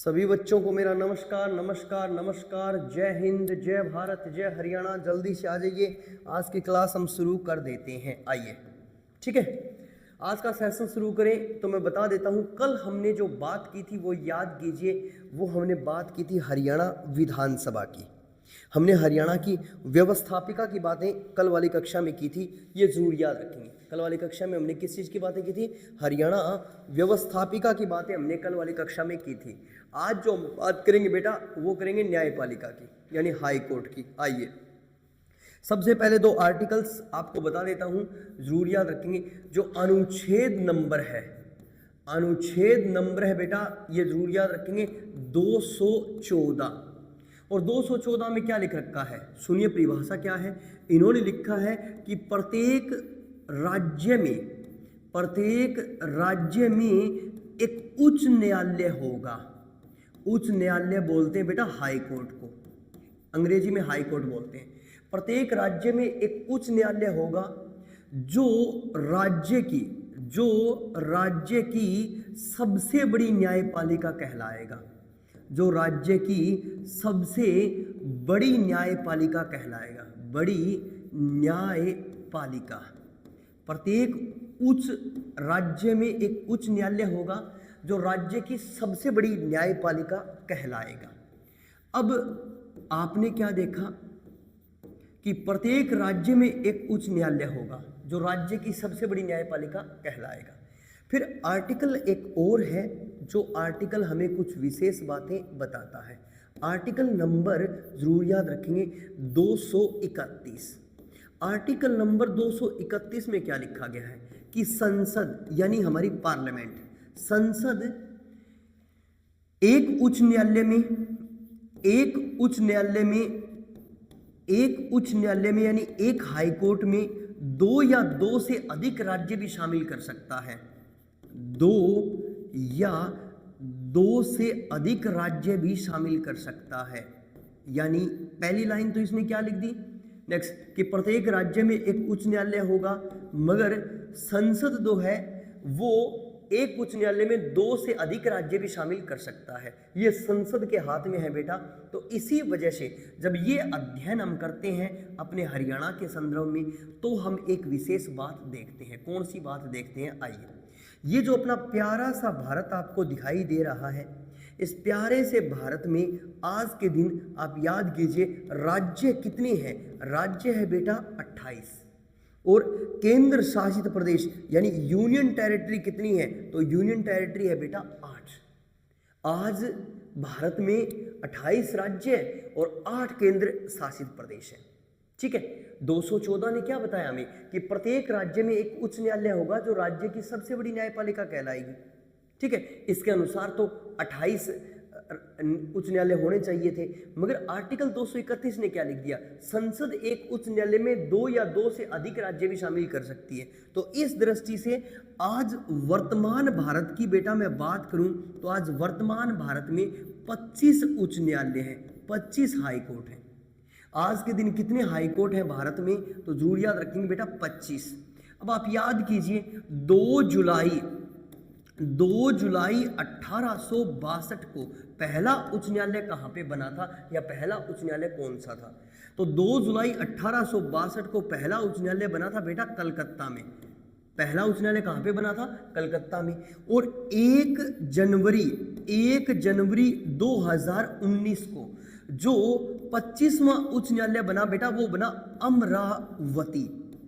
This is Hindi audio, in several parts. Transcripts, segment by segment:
सभी बच्चों को मेरा नमस्कार नमस्कार नमस्कार। जय हिंद, जय भारत, जय हरियाणा। जल्दी से आ जाइए, आज की क्लास हम शुरू कर देते हैं। आइए, ठीक है, आज का सेशन शुरू करें तो मैं बता देता हूं, कल हमने जो बात की थी वो याद कीजिए। वो हमने बात की थी हरियाणा विधानसभा की। हमने हरियाणा की व्यवस्थापिका की बातें कल वाली कक्षा में की थी, ये जरूर याद रखेंगे। कल वाली कक्षा में हमने किस चीज़ की बातें की थी? हरियाणा व्यवस्थापिका की बातें हमने कल वाली कक्षा में की थी। आज जो हम बात करेंगे बेटा, वो करेंगे न्यायपालिका की, यानी हाई कोर्ट की। आइए, सबसे पहले दो आर्टिकल्स आपको बता देता हूं, जरूर याद रखेंगे। जो अनुच्छेद नंबर है, अनुच्छेद नंबर है बेटा, ये जरूर याद रखेंगे, 214। और 214 में क्या लिख रखा है? सुनिए, परिभाषा क्या है। इन्होंने लिखा है कि प्रत्येक राज्य में एक उच्च न्यायालय होगा। उच्च न्यायालय बोलते हैं बेटा हाई कोर्ट को, अंग्रेजी में हाई कोर्ट बोलते हैं। प्रत्येक राज्य में एक उच्च न्यायालय होगा जो राज्य की सबसे बड़ी न्यायपालिका कहलाएगा। जो राज्य की सबसे बड़ी न्यायपालिका कहलाएगा, बड़ी न्यायपालिका। प्रत्येक उच्च राज्य में एक उच्च न्यायालय होगा जो राज्य की सबसे बड़ी न्यायपालिका कहलाएगा। अब आपने क्या देखा कि प्रत्येक राज्य में एक उच्च न्यायालय होगा जो राज्य की सबसे बड़ी न्यायपालिका कहलाएगा। फिर आर्टिकल एक और है, जो आर्टिकल हमें कुछ विशेष बातें बताता है। आर्टिकल नंबर जरूर याद रखेंगे, 231। आर्टिकल नंबर 231 में क्या लिखा गया है कि संसद यानी हमारी पार्लियामेंट, संसद एक उच्च न्यायालय में यानी एक हाई कोर्ट में दो या दो से अधिक राज्य भी शामिल कर सकता है। दो या दो से अधिक राज्य भी शामिल कर सकता है। यानी पहली लाइन तो इसने क्या लिख दी, नेक्स्ट, कि प्रत्येक राज्य में एक उच्च न्यायालय होगा, मगर संसद जो है वो एक उच्च न्यायालय में दो से अधिक राज्य भी शामिल कर सकता है। ये संसद के हाथ में है बेटा। तो इसी वजह से जब ये अध्ययन हम करते हैं अपने हरियाणा के संदर्भ में, तो हम एक विशेष बात देखते हैं। कौन सी बात देखते हैं? आइए, ये जो अपना प्यारा सा भारत आपको दिखाई दे रहा है, इस प्यारे से भारत में आज के दिन आप याद कीजिए, राज्य कितने हैं? राज्य है बेटा 28, और केंद्र शासित प्रदेश यानी यूनियन टेरिटरी कितनी है? तो यूनियन टेरिटरी है बेटा 8। आज भारत में 28 राज्य और 8 केंद्र शासित प्रदेश है। ठीक है, 214 ने क्या बताया हमें कि प्रत्येक राज्य में एक उच्च न्यायालय होगा जो राज्य की सबसे बड़ी न्यायपालिका कहलाएगी। ठीक है, इसके अनुसार तो 28 उच्च न्यायालय होने चाहिए थे, मगर आर्टिकल 231 ने क्या लिख दिया? संसद एक उच्च न्यायालय में दो या दो से अधिक राज्य भी शामिल कर सकती है। तो इस दृष्टि से आज वर्तमान भारत की बेटा मैं बात करूं तो आज वर्तमान भारत में 25 उच्च न्यायालय हैं, 25 हाई कोर्ट हैं। आज के दिन कितने हाई कोर्ट हैं भारत में? तो जरूर याद रखेंगे बेटा 25। अब आप याद कीजिए, 2 जुलाई 1862 को पहला उच्च न्यायालय कहाँ पे बना था, या पहला उच्च न्यायालय कौन सा था? तो 2 जुलाई 1862 को पहला उच्च न्यायालय बना था बेटा कलकत्ता में। पहला उच्च न्यायालय कहाँ पे बना था? कलकत्ता में। और 1 जनवरी 2019 को जो 25वां उच्च न्यायालय बना बेटा, वो बना अमरावती।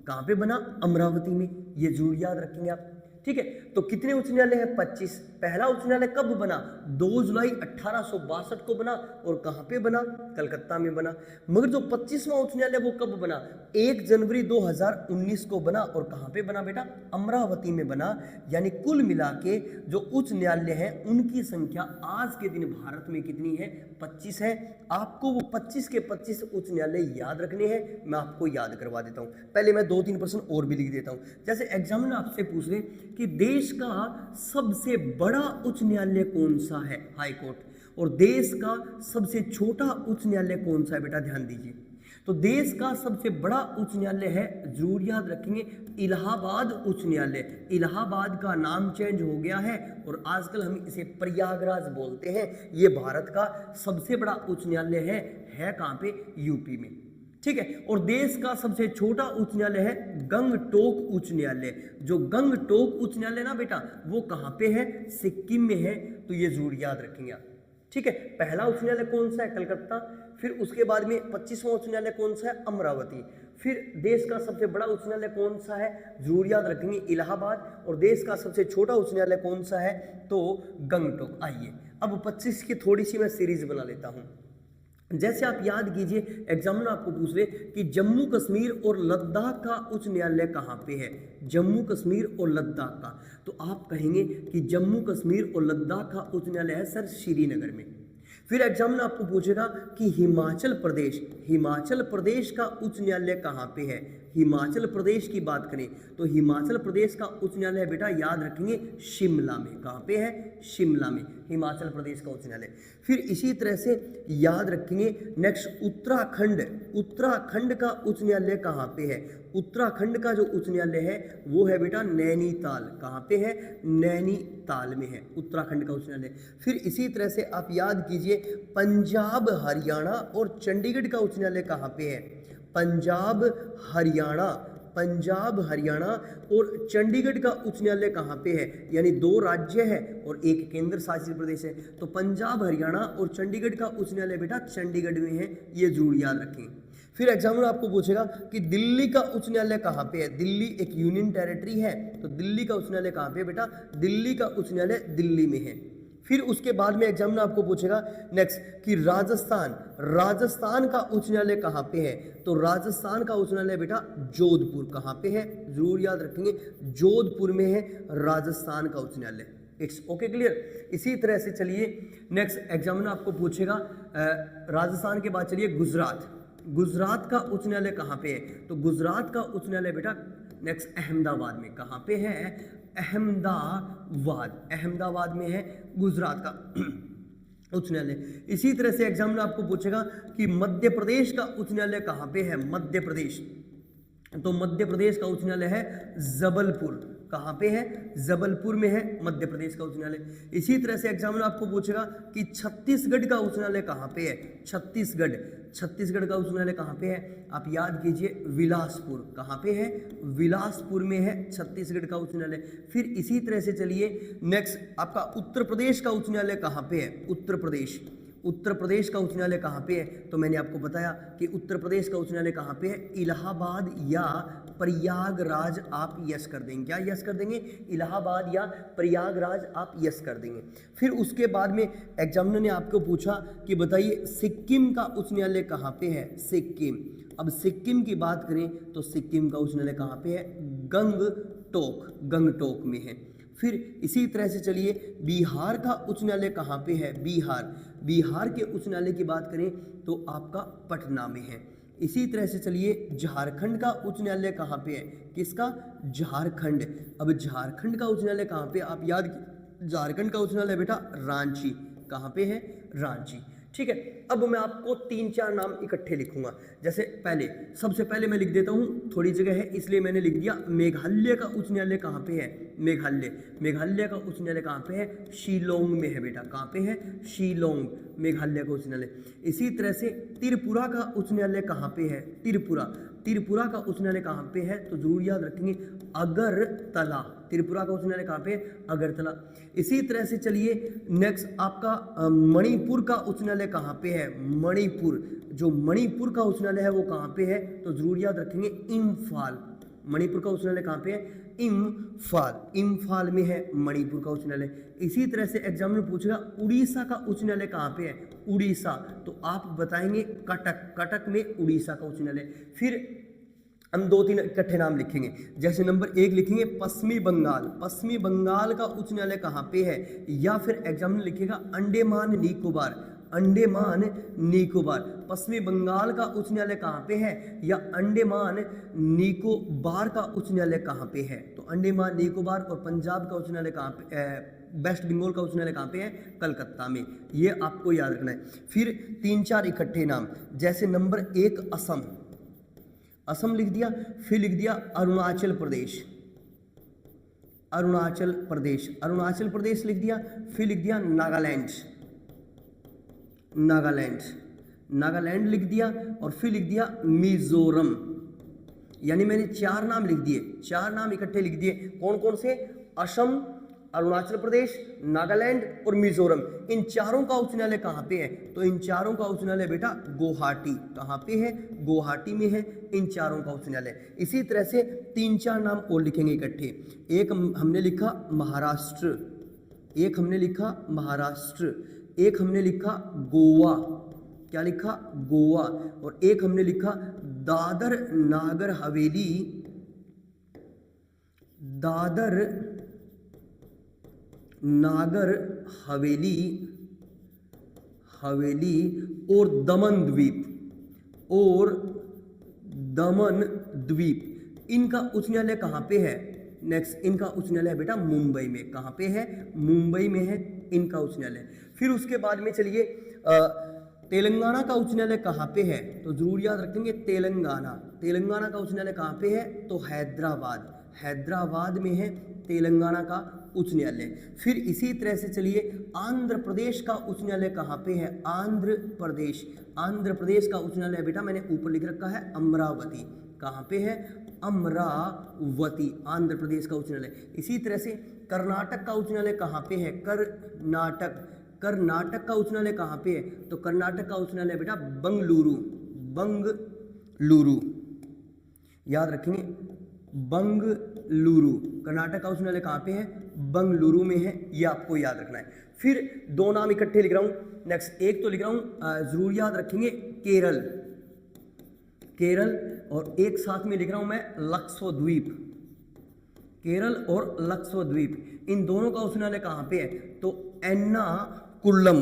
कहाँ पे बना? अमरावती में। ये जरूर याद रखेंगे आप। ठीक है, तो कितने उच्च न्यायालय है? 25। पहला उच्च न्यायालय कब बना? 2 जुलाई 1862 को बना, और कहाँ पे बना? कलकत्ता में बना। मगर जो 25वां उच्च न्यायालय वो कब बना? 1 जनवरी 2019 को बना, और कहाँ पे बना बेटा? अमरावती में बना। यानी कुल मिला के जो उच्च न्यायालय हैं उनकी संख्या आज के दिन भारत में कितनी है? 25 है। आपको वो 25 के 25 उच्च न्यायालय याद रखने हैं, मैं आपको याद करवा देता हूँ। पहले मैं 2-3 प्रश्न और भी लिख देता हूँ। जैसे एग्जाम में आपसे पूछ रहे कि देश का सबसे बड़ा उच्च न्यायालय कौन सा है? High court. और देश का सबसे छोटा उच्च न्यायालय कौन सा है? बेटा ध्यान दीजिए, तो देश का सबसे बड़ा उच्च न्यायालय है, जरूर याद रखेंगे, इलाहाबाद उच्च न्यायालय। इलाहाबाद का नाम चेंज हो गया है और आजकल हम इसे प्रयागराज बोलते हैं। ये भारत का सबसे बड़ा उच्च न्यायालय है कहाँ पे? यूपी में। ठीक है। और देश का सबसे छोटा उच्च न्यायालय है गंगटोक उच्च न्यायालय। जो गंगटोक उच्च न्यायालय ना बेटा, वो कहाँ पे है? सिक्किम में है। तो ये जरूर याद रखेंगे आप। ठीक है। पहला उच्च न्यायालय कौन सा है? कलकत्ता। फिर उसके बाद में 25वां उच्च न्यायालय कौन सा है? अमरावती। फिर देश का सबसे बड़ा उच्च न्यायालय कौन सा है? जरूर याद रखेंगे, इलाहाबाद। और देश का सबसे छोटा उच्च न्यायालय कौन सा है? तो गंगटोक। आइए अब 25 की थोड़ी सी मैं सीरीज बना लेता हूँ। जैसे आप याद कीजिए, एग्जाम में आपको पूछ रहे कि जम्मू कश्मीर और लद्दाख का उच्च न्यायालय कहाँ पे है? जम्मू कश्मीर और लद्दाख का, तो आप कहेंगे कि जम्मू कश्मीर और लद्दाख का उच्च न्यायालय है सर श्रीनगर में। फिर एग्जाम में आपको पूछेगा कि हिमाचल प्रदेश का उच्च न्यायालय कहाँ पे है? हिमाचल प्रदेश की बात करें तो हिमाचल प्रदेश का उच्च न्यायालय बेटा याद रखेंगे शिमला में। कहाँ पे है? शिमला में हिमाचल प्रदेश का उच्च न्यायालय। फिर इसी तरह से याद रखेंगे नेक्स्ट, उत्तराखंड का उच्च न्यायालय कहाँ पे है? उत्तराखंड का जो उच्च न्यायालय है वो है बेटा नैनीताल। कहाँ पे है? नैनीताल में है उत्तराखंड का उच्च न्यायालय। फिर इसी तरह से आप याद कीजिए, पंजाब हरियाणा और चंडीगढ़ का उच्च न्यायालय कहाँ पे है? पंजाब हरियाणा और चंडीगढ़ का उच्च न्यायालय कहाँ पे है? यानी 2 राज्य है और एक केंद्र शासित प्रदेश है। तो पंजाब हरियाणा और चंडीगढ़ का उच्च न्यायालय बेटा चंडीगढ़ में है। ये जरूर याद रखें। फिर एग्जामिनर आपको पूछेगा कि दिल्ली का उच्च न्यायालय कहाँ पे है? दिल्ली एक यूनियन टेरिटरी है, तो दिल्ली का उच्च न्यायालय कहाँ पे है बेटा? दिल्ली का उच्च न्यायालय दिल्ली में है। फिर उसके बाद में एग्जामिनर आपको पूछेगा नेक्स्ट कि राजस्थान का उच्च न्यायालय कहाँ पे है? तो राजस्थान का उच्च न्यायालय बेटा जोधपुर। कहाँ पे है? जरूर याद रखेंगे, जोधपुर में है राजस्थान का उच्च न्यायालय। It's okay, clear. इसी तरह से चलिए नेक्स्ट एग्जामिनर आपको पूछेगा, राजस्थान के बाद चलिए गुजरात का उच्च न्यायालय कहाँ पे है? तो गुजरात का उच्च न्यायालय बेटा नेक्स्ट अहमदाबाद में। कहाँ पे है? अहमदाबाद में है गुजरात का उच्च न्यायालय। इसी तरह से एग्जाम में आपको पूछेगा कि मध्य प्रदेश का उच्च न्यायालय कहाँ पे है? मध्य प्रदेश, तो मध्य प्रदेश का उच्च न्यायालय है जबलपुर। कहाँ पे है? जबलपुर में है मध्य प्रदेश का उच्च न्यायालय। इसी तरह से एग्जामिनर आपको पूछेगा कि छत्तीसगढ़ का उच्च न्यायालय कहाँ पे है? छत्तीसगढ़ का उच्च न्यायालय कहाँ पे है? आप याद कीजिए बिलासपुर। कहाँ पे है? बिलासपुर में है छत्तीसगढ़ का उच्च न्यायालय। फिर इसी तरह से चलिए नेक्स्ट, आपका उत्तर प्रदेश का उच्च न्यायालय कहाँ पे है? उत्तर प्रदेश का उच्च न्यायालय कहाँ पे है? तो मैंने आपको बताया कि उत्तर प्रदेश का उच्च न्यायालय कहाँ पे है? इलाहाबाद या प्रयागराज। आप यस कर देंगे। क्या यस कर देंगे? इलाहाबाद या प्रयागराज आप यस कर देंगे। फिर उसके बाद में एग्जामिनर ने आपको पूछा कि बताइए सिक्किम का उच्च न्यायालय कहाँ पे है? सिक्किम। अब सिक्किम की बात करें तो सिक्किम का उच्च न्यायालय कहाँ पे है? गंगटोक में है। फिर इसी तरह से चलिए बिहार का उच्च न्यायालय कहाँ पे है? बिहार के उच्च न्यायालय की बात करें तो आपका पटना में है। इसी तरह से चलिए झारखंड का उच्च न्यायालय कहाँ पे है? किसका? झारखंड। अब झारखंड का उच्च न्यायालय कहाँ पे? आप याद, झारखंड का उच्च न्यायालय बेटा रांची। कहाँ पे है? रांची। ठीक है। अब मैं आपको 3-4 नाम इकट्ठे लिखूंगा। जैसे सबसे पहले मैं लिख देता हूँ, थोड़ी जगह है इसलिए मैंने लिख दिया मेघालय का उच्च न्यायालय कहाँ पे है? मेघालय का उच्च न्यायालय कहाँ पे है? शिलोंग में है बेटा। कहाँ पे है? शिलोंग, मेघालय का उच्च न्यायालय। इसी तरह से त्रिपुरा का उच्च न्यायालय कहाँ पे है? त्रिपुरा का उच्च न्यायालय कहाँ पे है? तो जरूर याद रखेंगे अगरतला। त्रिपुरा का उच्च न्यायालय कहाँ पे है? अगरतला। इसी तरह से चलिए नेक्स्ट, आपका मणिपुर का उच्च न्यायालय कहाँ पे है? जो मणिपुर का उच्च न्यायालय है वो कहाँ पे है? तो जरूर याद रखेंगे इम्फाल। मणिपुर का उच्च न्यायालय कहाँ पे है? इम्फाल में है मणिपुर का उच्च न्यायालय। इसी तरह से एग्जाम में पूछेगा उड़ीसा का उच्च न्यायालय कहाँ पे है? उड़ीसा, तो आप बताएंगे कटक में उड़ीसा का उच्च न्यायालय। फिर हम 2-3 इकट्ठे नाम लिखेंगे। जैसे नंबर 1 लिखेंगे पश्चिमी बंगाल का उच्च न्यायालय कहाँ पे है? या फिर एग्जाम में लिखेगा अंडमान निकोबार। पश्चिमी बंगाल का उच्च न्यायालय कहाँ पे है? या अंडमान निकोबार का उच्च न्यायालय कहाँ पे है? तो अंडमान निकोबार और पंजाब का उच्च न्यायालय कहाँ पे? वेस्ट बंगाल का उच्च न्यायालय कहाँ पे है? कलकत्ता में। ये आपको याद रखना है। फिर 3-4 इकट्ठे नाम, जैसे नंबर 1 असम। असम लिख दिया, फिर लिख दिया अरुणाचल प्रदेश, अरुणाचल प्रदेश, अरुणाचल प्रदेश लिख दिया, फिर लिख दिया नागालैंड, नागालैंड, नागालैंड लिख दिया, और फिर लिख दिया मिजोरम। यानी मैंने 4 नाम लिख दिए, 4 नाम इकट्ठे लिख दिए। कौन कौन से? असम, अरुणाचल प्रदेश, नागालैंड और मिजोरम। इन चारों का उच्च न्यायालय कहाँ पे है? तो इन चारों का उच्च न्यायालय बेटा गुवाहाटी। कहाँ पे है? गुवाहाटी में है इन चारों का उच्च न्यायालय। इसी तरह से 3-4 नाम और लिखेंगे इकट्ठे। एक हमने लिखा महाराष्ट्र, एक हमने लिखा महाराष्ट्र, एक हमने लिखा गोवा, क्या लिखा? गोवा, और एक हमने लिखा दादर नागर हवेली, दादर नागर हवेली, हवेली और दमन द्वीप, और दमन द्वीप। इनका उच्च न्यायालय कहाँ पे है? नेक्स्ट, इनका उच्च न्यायालय बेटा मुंबई में। कहाँ पे है? मुंबई में है इनका उच्च न्यायालय। फिर उसके बाद में चलिए तेलंगाना का उच्च न्यायालय कहाँ पे है? तो जरूर याद रखेंगे तेलंगाना, तेलंगाना का उच्च न्यायालय कहाँ पे है? तो हैदराबाद, हैदराबाद में है तेलंगाना का उच्च न्यायालय। फिर इसी तरह से चलिए आंध्र प्रदेश का उच्च न्यायालय कहाँ पे है? आंध्र प्रदेश, आंध्र प्रदेश का उच्च न्यायालय बेटा मैंने ऊपर लिख रखा है अमरावती। कहाँ पे है? अमरावती, आंध्र प्रदेश का उच्च न्यायालय। इसी तरह से कर्नाटक का उच्च न्यायालय कहाँ पे है? कर्नाटक, कर्नाटक का उच्च न्यायालय कहाँ पे है? तो कर्नाटक का उच्च न्यायालय बेटा बंगलुरु, बंगलुरु, याद रखेंगे बंगलुरु। कर्नाटक का उच्च न्यायालय कहाँ पे है? बंगलुरु में है, ये आपको याद रखना है। फिर 2 नाम इकट्ठे लिख रहा हूँ। नेक्स्ट, एक तो लिख रहा हूँ जरूर याद रखेंगे केरल, केरल, और एक साथ में लिख रहा हूँ मैं लक्षद्वीप, केरल और लक्षद्वीप। इन दोनों का उच्च न्यायालय कहाँ पे है? तो एर्नाकुलम,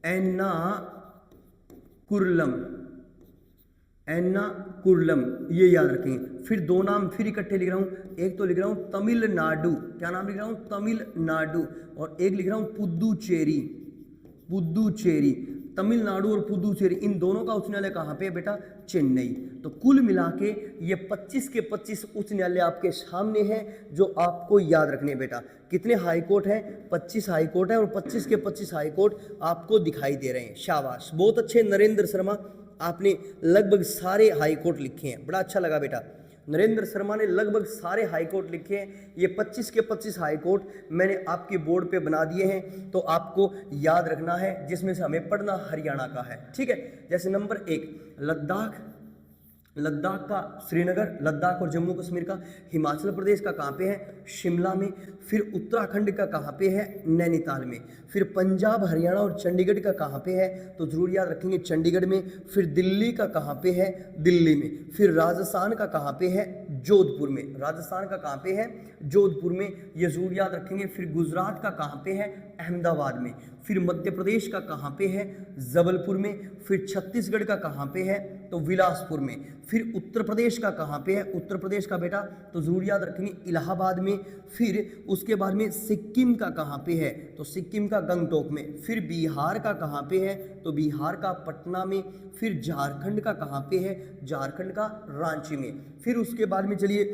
एर्नाकुलम, एर्नाकुलम, ये याद रखेंगे। फिर 2 नाम फिर इकट्ठे लिख रहा हूँ। एक तो लिख रहा हूँ तमिलनाडु, क्या नाम लिख रहा हूँ? तमिलनाडु, और एक लिख रहा हूँ पुदुचेरी, पुदुचेरी। तमिलनाडु और पुदुचेरी, इन दोनों का उच्च न्यायालय कहाँ पे है बेटा? चेन्नई। तो कुल मिला के ये 25 के 25 उच्च न्यायालय आपके सामने हैं जो आपको याद रखने हैं बेटा। कितने हाई कोर्ट हैं? 25 हाई कोर्ट है, और 25 के 25 हाई कोर्ट आपको दिखाई दे रहे हैं। शाबाश, बहुत अच्छे नरेंद्र शर्मा, आपने लगभग सारे हाई कोर्ट लिखे हैं, बड़ा अच्छा लगा बेटा। नरेंद्र शर्मा ने लगभग सारे हाई कोर्ट लिखे हैं। ये 25 के 25 हाई कोर्ट मैंने आपके बोर्ड पे बना दिए हैं, तो आपको याद रखना है, जिसमें से हमें पढ़ना हरियाणा का है। ठीक है, जैसे नंबर 1 लद्दाख, लद्दाख का श्रीनगर, लद्दाख और जम्मू कश्मीर का। हिमाचल प्रदेश का कहाँ पे है? शिमला में। फिर उत्तराखंड का कहाँ पे है? नैनीताल में। फिर पंजाब, हरियाणा और चंडीगढ़ का कहाँ पे है? तो जरूर याद रखेंगे चंडीगढ़ में। फिर दिल्ली का कहाँ पे है? दिल्ली में। फिर राजस्थान का कहाँ पे है? जोधपुर में। राजस्थान का कहाँ पे है? जोधपुर में, ये जरूर याद रखेंगे। फिर गुजरात का कहाँ पे है? अहमदाबाद में। फिर मध्य प्रदेश का कहाँ पे है? जबलपुर में। फिर छत्तीसगढ़ का कहाँ पे है? तो बिलासपुर में। फिर उत्तर प्रदेश का कहाँ पे है? उत्तर प्रदेश का बेटा तो जरूर याद रखेंगे इलाहाबाद में। फिर उसके बाद में सिक्किम का कहाँ पे है? तो सिक्किम का गंगटोक में। फिर बिहार का कहाँ पे है? तो बिहार का पटना में। फिर झारखंड का कहाँ पे है? झारखंड का रांची में। फिर उसके बाद में चलिए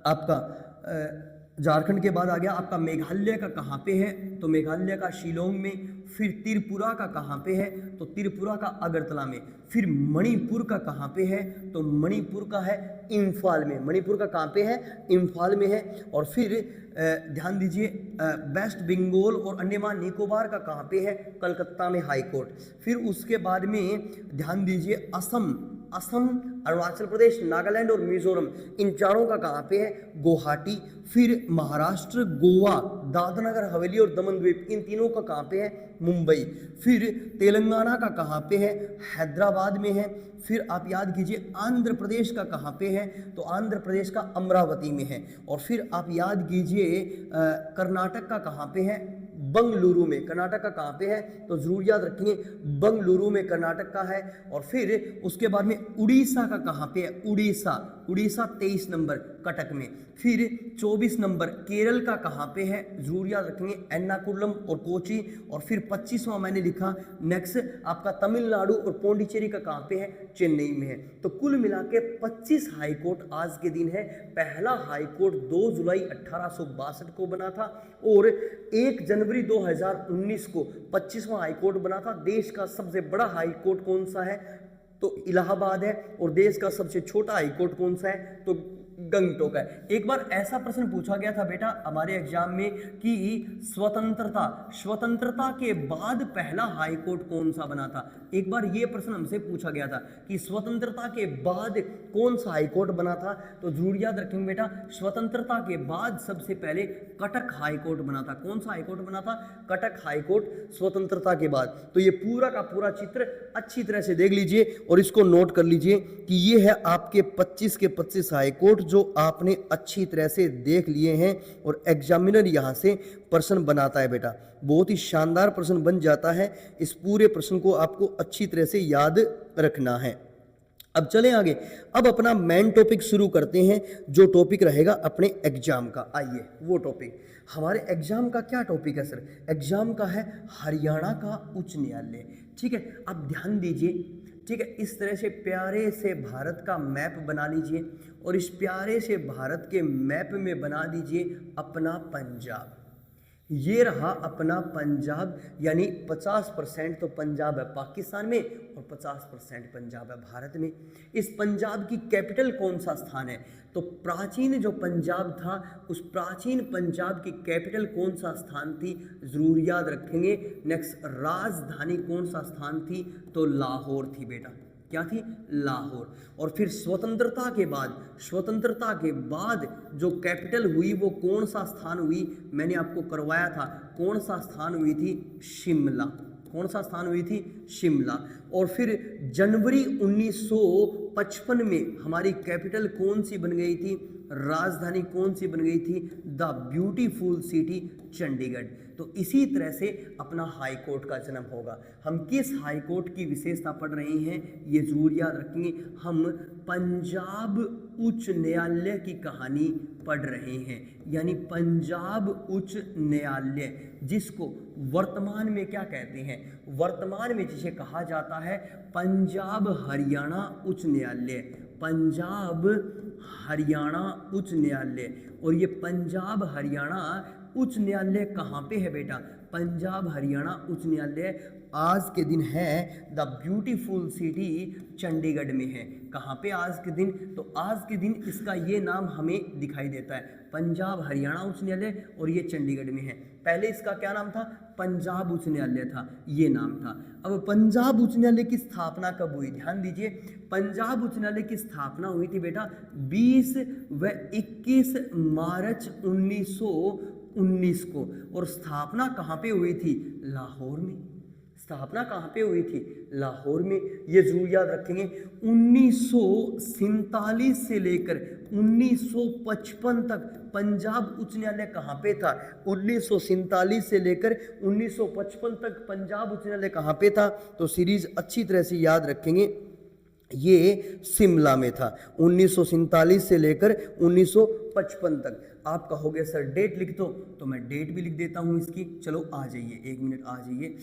आपका झारखंड के बाद आ गया आपका मेघालय का कहाँ पे है? तो मेघालय का शिलोंग में। फिर त्रिपुरा का कहाँ पे है? तो त्रिपुरा का अगरतला में। फिर मणिपुर का कहाँ पे है? तो मणिपुर का है इम्फाल में। मणिपुर का कहाँ पे है? इम्फाल में है। और फिर ध्यान दीजिए वेस्ट बंगाल और अंडमान निकोबार का कहाँ पे है? कलकत्ता में हाई कोर्ट। फिर उसके बाद में ध्यान दीजिए असम, असम, अरुणाचल प्रदेश, नागालैंड और मिजोरम, इन चारों का कहाँ पे है? गुवाहाटी। फिर महाराष्ट्र, गोवा, दादरा नगर हवेली और दमन द्वीप, इन तीनों का कहाँ पे है? मुंबई। फिर तेलंगाना का कहाँ पे है? हैदराबाद में है। फिर आप याद कीजिए आंध्र प्रदेश का कहाँ पे है? तो आंध्र प्रदेश का अमरावती में है। और फिर आप याद कीजिए कर्नाटक का कहाँ पे है? बंगलुरु में। कर्नाटक का कहाँ पे है तो जरूर याद रखेंगे बंगलुरु में कर्नाटक का है। और फिर उसके बाद में उड़ीसा का कहाँ पे है, उड़ीसा 23 नंबर कटक में। फिर 24 नंबर केरल का कहाँ पे है, जरूर याद रखेंगे एर्नाकुलम और कोची। और फिर 25वां मैंने लिखा नेक्स्ट आपका तमिलनाडु और पौंडीचेरी का कहाँ पे है, चेन्नई में है। तो कुल मिला के 25 हाईकोर्ट आज के दिन है। पहला हाईकोर्ट 2 जुलाई 1862 को बना था और 1 जनवरी 2019 को 25वां हाईकोर्ट बना था। देश का सबसे बड़ा हाईकोर्ट कौन सा है तो इलाहाबाद है। और देश का सबसे छोटा हाईकोर्ट कौन सा है तो गंगटोक है। एक बार ऐसा प्रश्न पूछा गया था बेटा हमारे एग्जाम में कि स्वतंत्रता के बाद पहला हाईकोर्ट कौन सा बना था। एक बार ये प्रश्न हमसे पूछा गया था कि स्वतंत्रता के बाद कौन सा हाईकोर्ट बना था। तो जरूर याद रखेंगे बेटा स्वतंत्रता के बाद सबसे पहले कटक हाईकोर्ट बना था। कौन सा हाईकोर्ट बना था, कटक हाईकोर्ट स्वतंत्रता के बाद। तो ये पूरा का पूरा चित्र अच्छी तरह से देख लीजिए और इसको नोट कर लीजिए कि ये है आपके 25 के 25 हाईकोर्ट जो आपने अच्छी तरह से देख लिए हैं। और एग्जामिनर यहां से प्रश्न बनाता है बेटा, बहुत ही शानदार प्रश्न बन जाता है। इस पूरे प्रश्न को आपको अच्छी तरह से याद रखना है। अब चलें आगे, अब अपना मेन टॉपिक शुरू करते हैं जो टॉपिक रहेगा अपने एग्जाम का। आइए वो टॉपिक हमारे एग्जाम का क्या टॉपिक है सर, एग्जाम का है हरियाणा का उच्च न्यायालय। ठीक है, अब ध्यान दीजिए। ठीक है, इस तरह से प्यारे से भारत का मैप बना लीजिए और इस प्यारे से भारत के मैप में बना दीजिए अपना पंजाब। ये रहा अपना पंजाब, यानी 50% तो पंजाब है पाकिस्तान में और 50% पंजाब है भारत में। इस पंजाब की कैपिटल कौन सा स्थान है तो प्राचीन जो पंजाब था उस प्राचीन पंजाब की कैपिटल कौन सा स्थान थी, जरूर याद रखेंगे। नेक्स्ट राजधानी कौन सा स्थान थी तो लाहौर थी बेटा। क्या थी, लाहौर। और फिर स्वतंत्रता के बाद जो कैपिटल हुई वो कौन सा स्थान हुई, मैंने आपको करवाया था कौन सा स्थान हुई थी, शिमला। कौन सा स्थान हुई थी, शिमला। और फिर जनवरी 1955 में हमारी कैपिटल कौन सी बन गई थी, राजधानी कौन सी बन गई थी, द ब्यूटीफुल सिटी चंडीगढ़। तो इसी तरह से अपना हाई कोर्ट का जन्म होगा। हम किस हाई कोर्ट की विशेषता पढ़ रहे हैं ये जरूर याद रखेंगे, हम पंजाब उच्च न्यायालय की कहानी पढ़ रहे हैं। यानी पंजाब उच्च न्यायालय जिसको वर्तमान में क्या कहते हैं, वर्तमान में जिसे कहा जाता है पंजाब हरियाणा उच्च न्यायालय, पंजाब हरियाणा उच्च न्यायालय। और ये पंजाब हरियाणा उच्च न्यायालय कहाँ पे है बेटा, पंजाब हरियाणा उच्च न्यायालय आज के दिन है द ब्यूटीफुल सिटी चंडीगढ़ में है। कहाँ पे आज के दिन, तो आज के दिन इसका ये नाम हमें दिखाई देता है पंजाब हरियाणा उच्च न्यायालय और ये चंडीगढ़ में है। पहले इसका क्या नाम था, पंजाब उच्च न्यायालय था, ये नाम था। अब पंजाब उच्च न्यायालय की स्थापना कब हुई, ध्यान दीजिए। पंजाब उच्च न्यायालय की स्थापना हुई थी बेटा 20 व 21 मार्च 1919 को। और स्थापना कहाँ पे हुई थी, लाहौर में। स्थापना कहाँ पे हुई थी, लाहौर में। ये जरूर याद रखेंगे। 1947 से लेकर 1955 तक पंजाब उच्च न्यायालय कहाँ पे था, 1947 से लेकर 1955 तक पंजाब उच्च न्यायालय कहाँ पे था। तो सीरीज अच्छी तरह से याद रखेंगे, ये शिमला में था 1947 से लेकर 1955 तक। आप कहोगे सर डेट लिख दो, तो मैं डेट भी लिख देता हूँ इसकी। चलो आ जाइए, एक मिनट आ जाइए,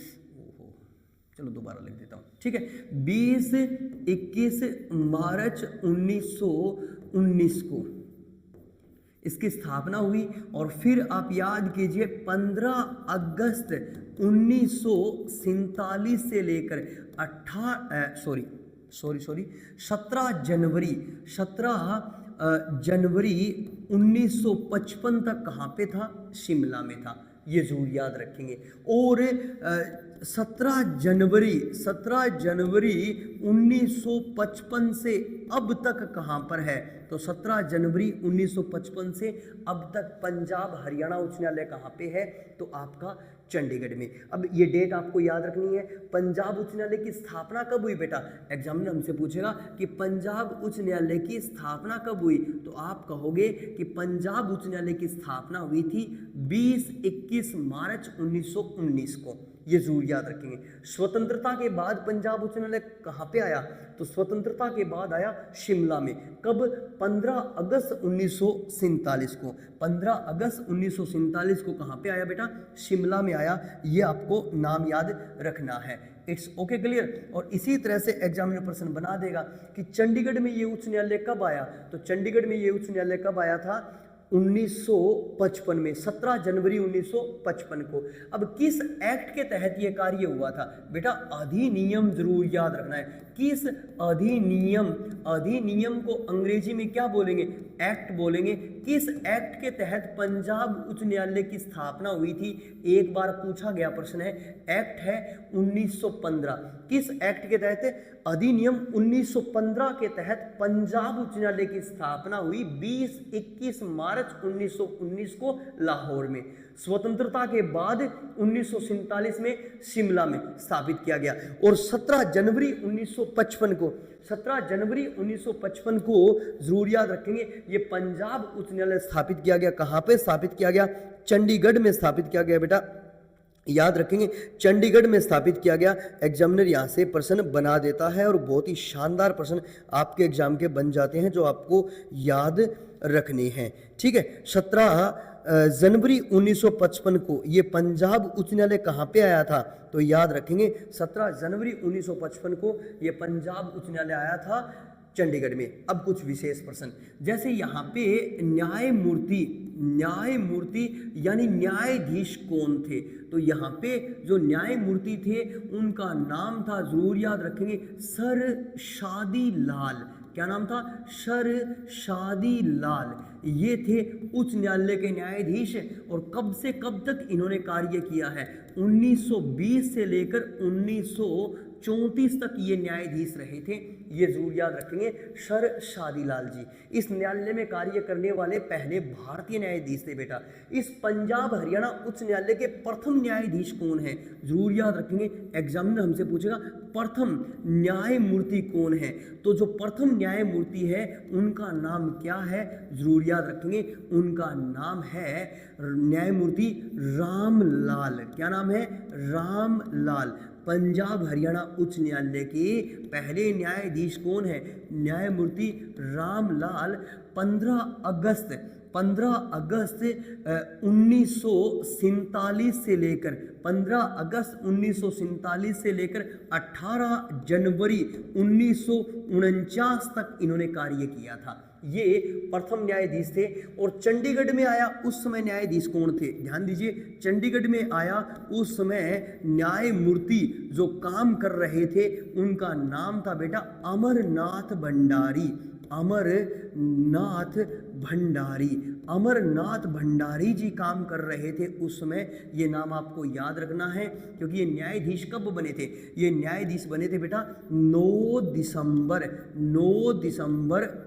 चलो दोबारा लिख देता हूँ, ठीक है। 20-21 मार्च 1919 को इसकी स्थापना हुई। और फिर आप याद कीजिए 15 अगस्त 1947 से लेकर 17 जनवरी 1955 तक कहाँ पे था, शिमला में था। ये जरूर याद रखेंगे। और 17 जनवरी 1955 से अब तक कहाँ पर है, तो 17 जनवरी 1955 से अब तक पंजाब हरियाणा उच्च न्यायालय कहाँ पे है, तो आपका चंडीगढ़ में। अब ये डेट आपको याद रखनी है। पंजाब उच्च न्यायालय की स्थापना कब हुई बेटा? एग्जाम में हमसे पूछेगा कि पंजाब उच्च न्यायालय की स्थापना कब हुई, तो आप कहोगे कि पंजाब उच्च न्यायालय की स्थापना हुई थी 20-21 मार्च 1919 को। ये जरूर याद रखेंगे। स्वतंत्रता के बाद पंजाब उच्च न्यायालय कहाँ पे आया? तो स्वतंत्रता के बाद आया शिमला में। कब? 15 अगस्त 1947 को। 15 अगस्त 1947 को कहाँ पे आया बेटा? शिमला में आया। ये आपको नाम याद रखना है। It's okay, clear. और इसी तरह से एग्जामिनर प्रश्न बना देगा कि चंडीगढ़ में ये उच्च न्यायालय कब आया? तो चंडीगढ़ में ये उच्च न्यायालय कब आया था? 1955 में, 17 जनवरी 1955 को। अब किस एक्ट के तहत यह कार्य हुआ था? बेटा अधिनियम जरूर याद रखना है। किस अधिनियम? अधिनियम को अंग्रेजी में क्या बोलेंगे? एक्ट बोलेंगे। किस एक्ट के तहत पंजाब उच्च न्यायालय की स्थापना हुई थी? एक बार पूछा गया प्रश्न है। एक्ट है 1915। किस एक्ट के तहत? अधिनियम 1915 के तहत पंजाब उच्च न्यायालय की स्थापना हुई 20-21 मार्च 1919 को लाहौर में। स्वतंत्रता के बाद 1947 में शिमला में स्थापित किया गया। और 17 जनवरी 1955 को, 17 जनवरी 1955 को जरूर याद रखेंगे, ये पंजाब उच्च न्यायालय स्थापित किया गया। कहाँ पे स्थापित किया गया? चंडीगढ़ में स्थापित किया गया बेटा, याद रखेंगे। चंडीगढ़ में स्थापित किया गया। एग्जामिनर यहाँ से प्रश्न बना देता है और बहुत ही शानदार प्रश्न आपके एग्जाम के बन जाते हैं जो आपको याद रखने हैं। ठीक है। 17 जनवरी 1955 को ये पंजाब उच्च न्यायालय कहाँ पे आया था? तो याद रखेंगे 17 जनवरी 1955 को ये पंजाब उच्च न्यायालय आया था चंडीगढ़ में। अब कुछ विशेष प्रश्न, जैसे यहाँ पे न्यायमूर्ति, न्यायमूर्ति यानी न्यायाधीश कौन थे? तो यहाँ पे जो न्यायमूर्ति थे उनका नाम था, जरूर याद रखेंगे, सर शादी लाल। क्या नाम था? सर शादी लाल। ये थे उच्च न्यायालय के न्यायाधीश। और कब से कब तक इन्होंने कार्य किया है? 1920 से लेकर 1934 तक ये न्यायाधीश रहे थे। ये जरूर याद रखेंगे, सर शादीलाल जी। इस न्यायालय में कार्य करने वाले पहले भारतीय न्यायाधीश थे बेटा। इस पंजाब हरियाणा उच्च न्यायालय के प्रथम न्यायाधीश कौन है? जरूर याद रखेंगे। एग्जामिनर हमसे पूछेगा प्रथम न्यायमूर्ति कौन है? तो जो प्रथम न्यायमूर्ति है उनका नाम क्या है? जरूर याद रखेंगे, उनका नाम है न्यायमूर्ति रामलाल। क्या नाम है? रामलाल। पंजाब हरियाणा उच्च न्यायालय के पहले न्यायाधीश कौन है? न्यायमूर्ति रामलाल। 15 अगस्त 1947 से लेकर 15 अगस्त 1947 से लेकर 18 जनवरी 1949 तक इन्होंने कार्य किया था। ये प्रथम न्यायाधीश थे। और चंडीगढ़ में आया उस समय न्यायाधीश कौन थे? ध्यान दीजिए, चंडीगढ़ में आया उस समय न्यायमूर्ति जो काम कर रहे थे उनका नाम था बेटा अमरनाथ भंडारी। अमरनाथ भंडारी, अमरनाथ भंडारी जी काम कर रहे थे उस समय। ये नाम आपको याद रखना है क्योंकि ये न्यायाधीश कब बने थे? ये न्यायाधीश बने थे बेटा 9 दिसंबर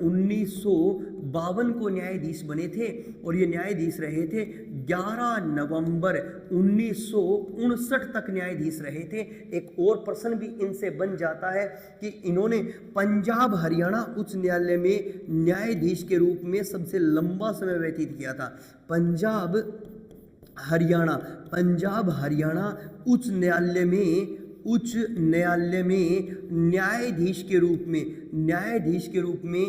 1952 को न्यायाधीश बने थे। और ये न्यायाधीश रहे थे 11 नवंबर 1959 तक न्यायाधीश रहे थे। एक और प्रश्न भी इनसे बन जाता है कि इन्होंने पंजाब हरियाणा उच्च न्यायालय में न्यायाधीश के रूप में सबसे लंबा समय व्यतीत किया था। पंजाब हरियाणा उच्च न्यायालय में न्यायाधीश के रूप में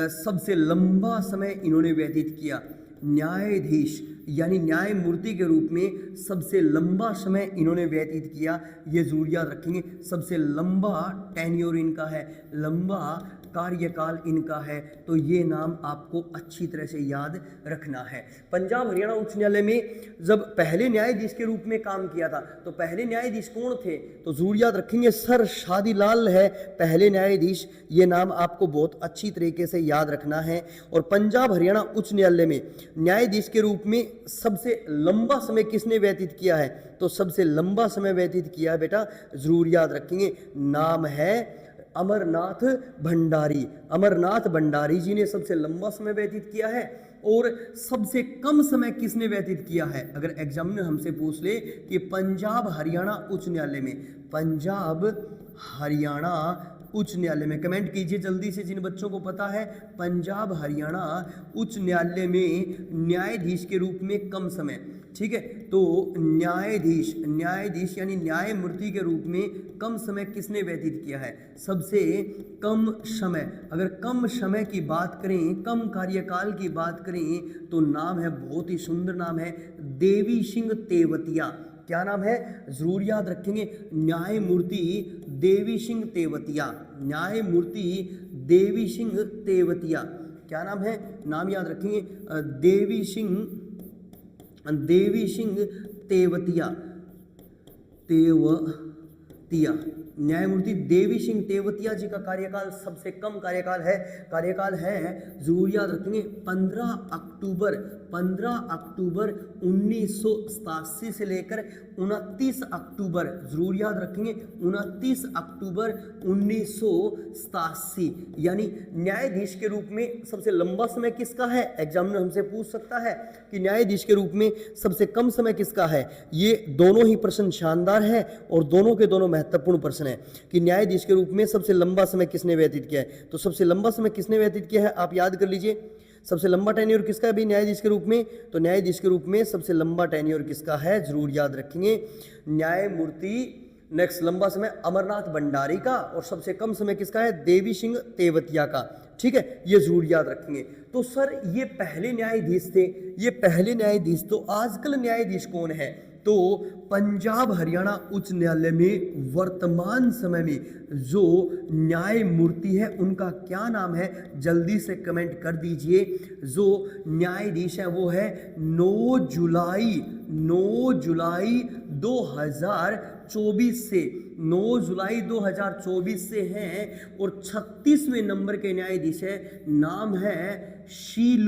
सबसे लंबा समय इन्होंने व्यतीत किया। न्यायाधीश यानी न्यायमूर्ति के रूप में सबसे लंबा समय इन्होंने व्यतीत किया। ये जरूर याद रखेंगे, सबसे लंबा टेन्योर इनका है, लंबा कार्यकाल इनका है। तो ये नाम आपको अच्छी तरह से याद रखना है। पंजाब हरियाणा उच्च न्यायालय में जब पहले न्यायाधीश के रूप में काम किया था तो पहले न्यायाधीश कौन थे? तो जरूर याद रखेंगे, सर शादीलाल है पहले न्यायाधीश। ये नाम आपको बहुत अच्छी तरीके से याद रखना है। और पंजाब हरियाणा उच्च न्यायालय में न्यायाधीश के रूप में सबसे लंबा समय किसने व्यतीत किया है? तो सबसे लंबा समय व्यतीत किया है बेटा, जरूर याद रखेंगे, नाम है अमरनाथ भंडारी। अमरनाथ भंडारी जी ने सबसे लंबा समय व्यतीत किया है। और सबसे कम समय किसने व्यतीत किया है? अगर एग्जामिनर हमसे पूछ ले कि पंजाब हरियाणा उच्च न्यायालय में, पंजाब हरियाणा उच्च न्यायालय में, कमेंट कीजिए जल्दी से जिन बच्चों को पता है, पंजाब हरियाणा उच्च न्यायालय में न्यायाधीश के रूप में कम समय, ठीक है, तो न्यायाधीश यानी न्यायमूर्ति के रूप में कम समय किसने व्यतीत किया है? सबसे कम समय, अगर कम समय की बात करें, कम कार्यकाल की बात करें तो नाम है, बहुत ही सुंदर नाम है, देवी सिंह तेवतिया। क्या नाम है? जरूर याद रखेंगे, न्यायमूर्ति देवी सिंह तेवतिया, न्यायमूर्ति देवी सिंह तेवतिया। क्या नाम है? नाम याद रखेंगे, देवी सिंह तेवतिया, न्यायमूर्ति देवी सिंह तेवतिया जी का कार्यकाल सबसे कम कार्यकाल है, जरूर याद रखेंगे, 15 अक्टूबर 1987 से लेकर 29 अक्टूबर, जरूर याद रखेंगे, 29 अक्टूबर 1987। यानी न्यायाधीश के रूप में सबसे लंबा समय किसका है? एग्जामिनर हमसे पूछ सकता है कि न्यायाधीश के रूप में सबसे कम समय किसका है। ये दोनों ही प्रश्न शानदार है और दोनों के दोनों महत्वपूर्ण प्रश्न है कि न्यायाधीश के रूप में सबसे लंबा समय किसने व्यतीत किया है। तो सबसे लंबा समय किसने व्यतीत किया है आप याद कर लीजिए। सबसे लंबा टेन्योर किसका है भाई न्यायाधीश के रूप में? तो न्यायाधीश के रूप में सबसे लंबा टेन्योर किसका है? जरूर याद रखेंगे, न्यायमूर्ति। नेक्स्ट लंबा समय अमरनाथ भंडारी का, और सबसे कम समय किसका है? देवी सिंह तेवतिया का। ठीक है, ये जरूर याद रखेंगे। तो सर ये पहले न्यायाधीश थे, ये पहले न्यायाधीश, तो आजकल न्यायाधीश कौन है? तो पंजाब हरियाणा उच्च न्यायालय में वर्तमान समय में जो न्यायमूर्ति है उनका क्या नाम है? जल्दी से कमेंट कर दीजिए। जो न्यायाधीश है वो है 9 जुलाई 2024 से, 9 जुलाई 2024 से हैं, और 36वें नंबर के न्यायाधीश है, नाम है शील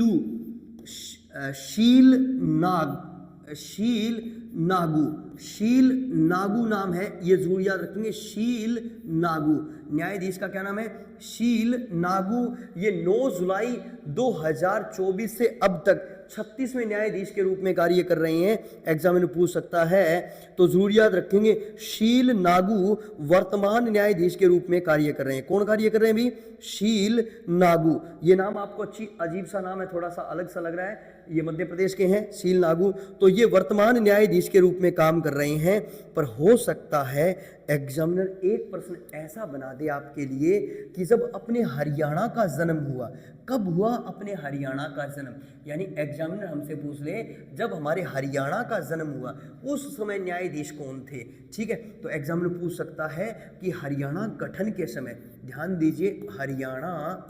नागू नाम है, ये जरूर याद रखेंगे, शील नागू। न्यायाधीश का क्या नाम है? शील नागू। ये 9 जुलाई 2024 से अब तक 36वें न्यायाधीश के रूप में कार्य कर रहे हैं। एग्जामिनर पूछ सकता है, तो जरूर याद रखेंगे, शील नागू वर्तमान न्यायाधीश के रूप में कार्य कर रहे हैं। कौन कार्य कर रहे हैं भी? शील नागू। ये नाम आपको अजीब सा नाम है, थोड़ा सा अलग सा लग रहा है, ये मध्य प्रदेश के हैं, शील नागू। तो ये वर्तमान न्यायाधीश के रूप में काम कर रहे हैं। पर हो सकता है एग्जामिनर एक प्रश्न ऐसा बना दे आपके लिए कि जब अपने हरियाणा का जन्म हुआ, कब हुआ अपने हरियाणा का जन्म? यानी एग्जामिनर हमसे पूछ ले जब हमारे हरियाणा का जन्म हुआ उस समय न्यायाधीश कौन थे? ठीक है, तो एग्जामिनर पूछ सकता है कि हरियाणा गठन के समय, ध्यान दीजिए, हरियाणा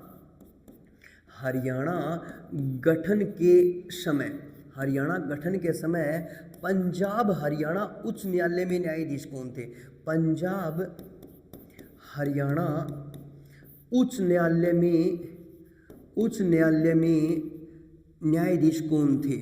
गठन के समय पंजाब हरियाणा उच्च न्यायालय में न्यायाधीश कौन थे? पंजाब हरियाणा उच्च न्यायालय में न्यायाधीश कौन थे?